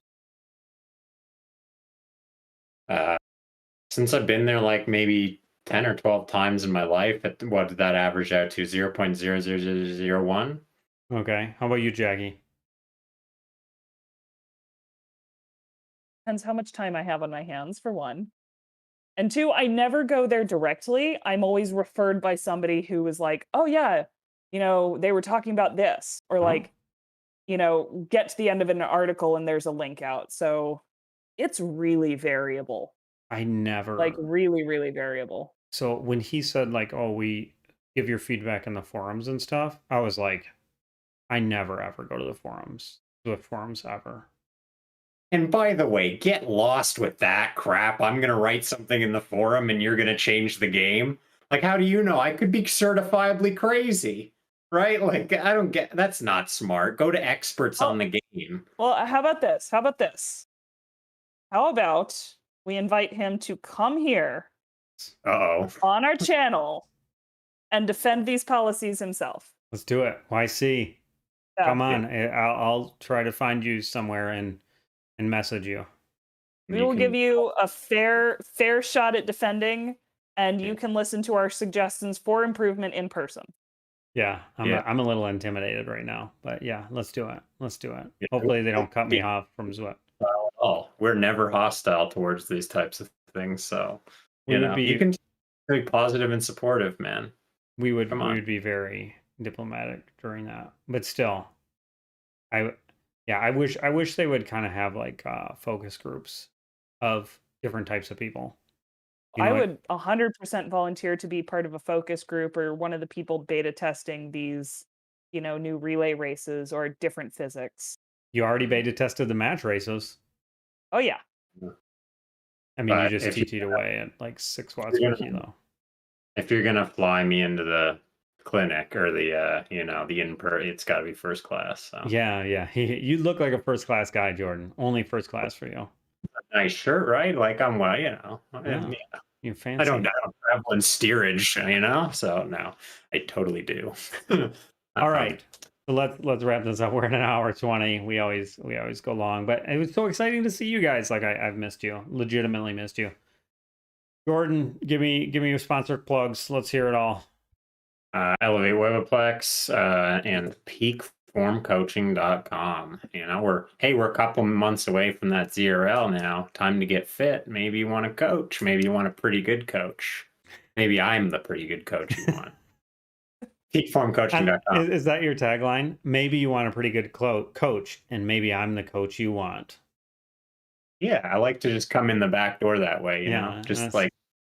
Since I've been there like maybe 10 or 12 times in my life, what did that average out to? 0.00001? Okay, how about you, Jackie? Depends how much time I have on my hands, for one. And two, I never go there directly. I'm always referred by somebody who was like, oh, yeah, they were talking about this, or Oh, like, get to the end of an article and there's a link out. So it's really variable. I never. Like really, really variable. So when he said like, "Oh, we give your feedback in the forums and stuff," I was like, I never ever go to the forums, Swift forums ever. And by the way, get lost with that crap. I'm going to write something in the forum and you're going to change the game. Like, how do you know? I could be certifiably crazy, right? Like, I don't get that's not smart. Go to experts Oh, on the game. well, how about this? How about this? How about we invite him to come here Uh-oh. on our channel and defend these policies himself? Let's do it. YC, Yeah. come on. I'll try to find you somewhere and message you. We will give you a fair shot at defending, and you can listen to our suggestions for improvement in person. Yeah, I'm a little intimidated right now, but yeah, let's do it. Let's do it. Yeah. Hopefully they don't cut me off from Zwift. Oh, we're never hostile towards these types of things, so We would be, you can be positive and supportive, man. we would be very diplomatic during that. But still, I wish they would kind of have like focus groups of different types of people. You know, I would 100% volunteer to be part of a focus group or one of the people beta testing these, new relay races or different physics. you already beta tested the match races. Oh yeah. I mean, you But just if you- TT'd away at like 6 watts per kilo. If you're gonna fly me into the clinic or the it's got to be first class. So. Yeah. You look like a first class guy, Jordan. Only first class for you. Nice shirt, right? Like I'm well, Yeah. You fancy. I don't travel in steerage, so no, I totally do. All right. So let's wrap this up. We're at an hour 20. We always go long, but it was so exciting to see you guys. Like I've missed you. Legitimately missed you. Jordan, give me your sponsor plugs. Let's hear it all. Elevate Webaplex and peakformcoaching.com. We're a couple months away from that ZRL now. Time to get fit. Maybe you want a coach. Maybe you want a pretty good coach. Maybe I'm the pretty good coach you want. Peakformcoaching.com. Is that your tagline? Maybe you want a pretty good coach, and maybe I'm the coach you want. Yeah, I like to just come in the back door that way, just like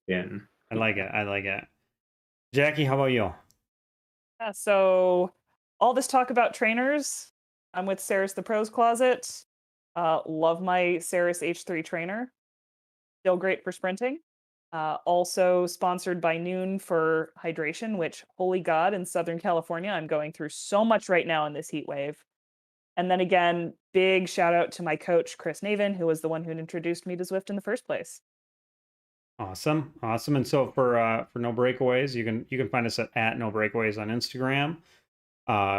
in. I like it. Jackie, how about you? Yeah, so all this talk about trainers, I'm with Ceres the Pros Closet. Love my Ceres H3 trainer. Still great for sprinting. Also sponsored by Noon for hydration, which, holy God, in Southern California, I'm going through so much right now in this heat wave. And then again, big shout out to my coach, Chris Navin, who was the one who introduced me to Zwift in the first place. Awesome. And so for No Breakaways, you can find us at No Breakaways on Instagram.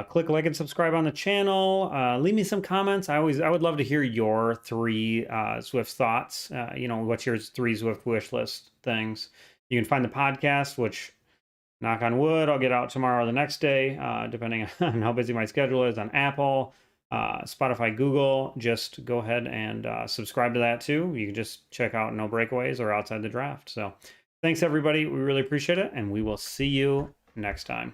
Click like and subscribe on the channel. Leave me some comments. I would love to hear your 3 Zwift thoughts. What's your 3 Zwift wish list things. You can find the podcast, which, knock on wood, I'll get out tomorrow or the next day, depending on how busy my schedule is, on Apple, Spotify, Google. Just go ahead and subscribe to that too. You can just check out No Breakaways or Outside the Draft. So thanks everybody. We really appreciate it, and we will see you next time.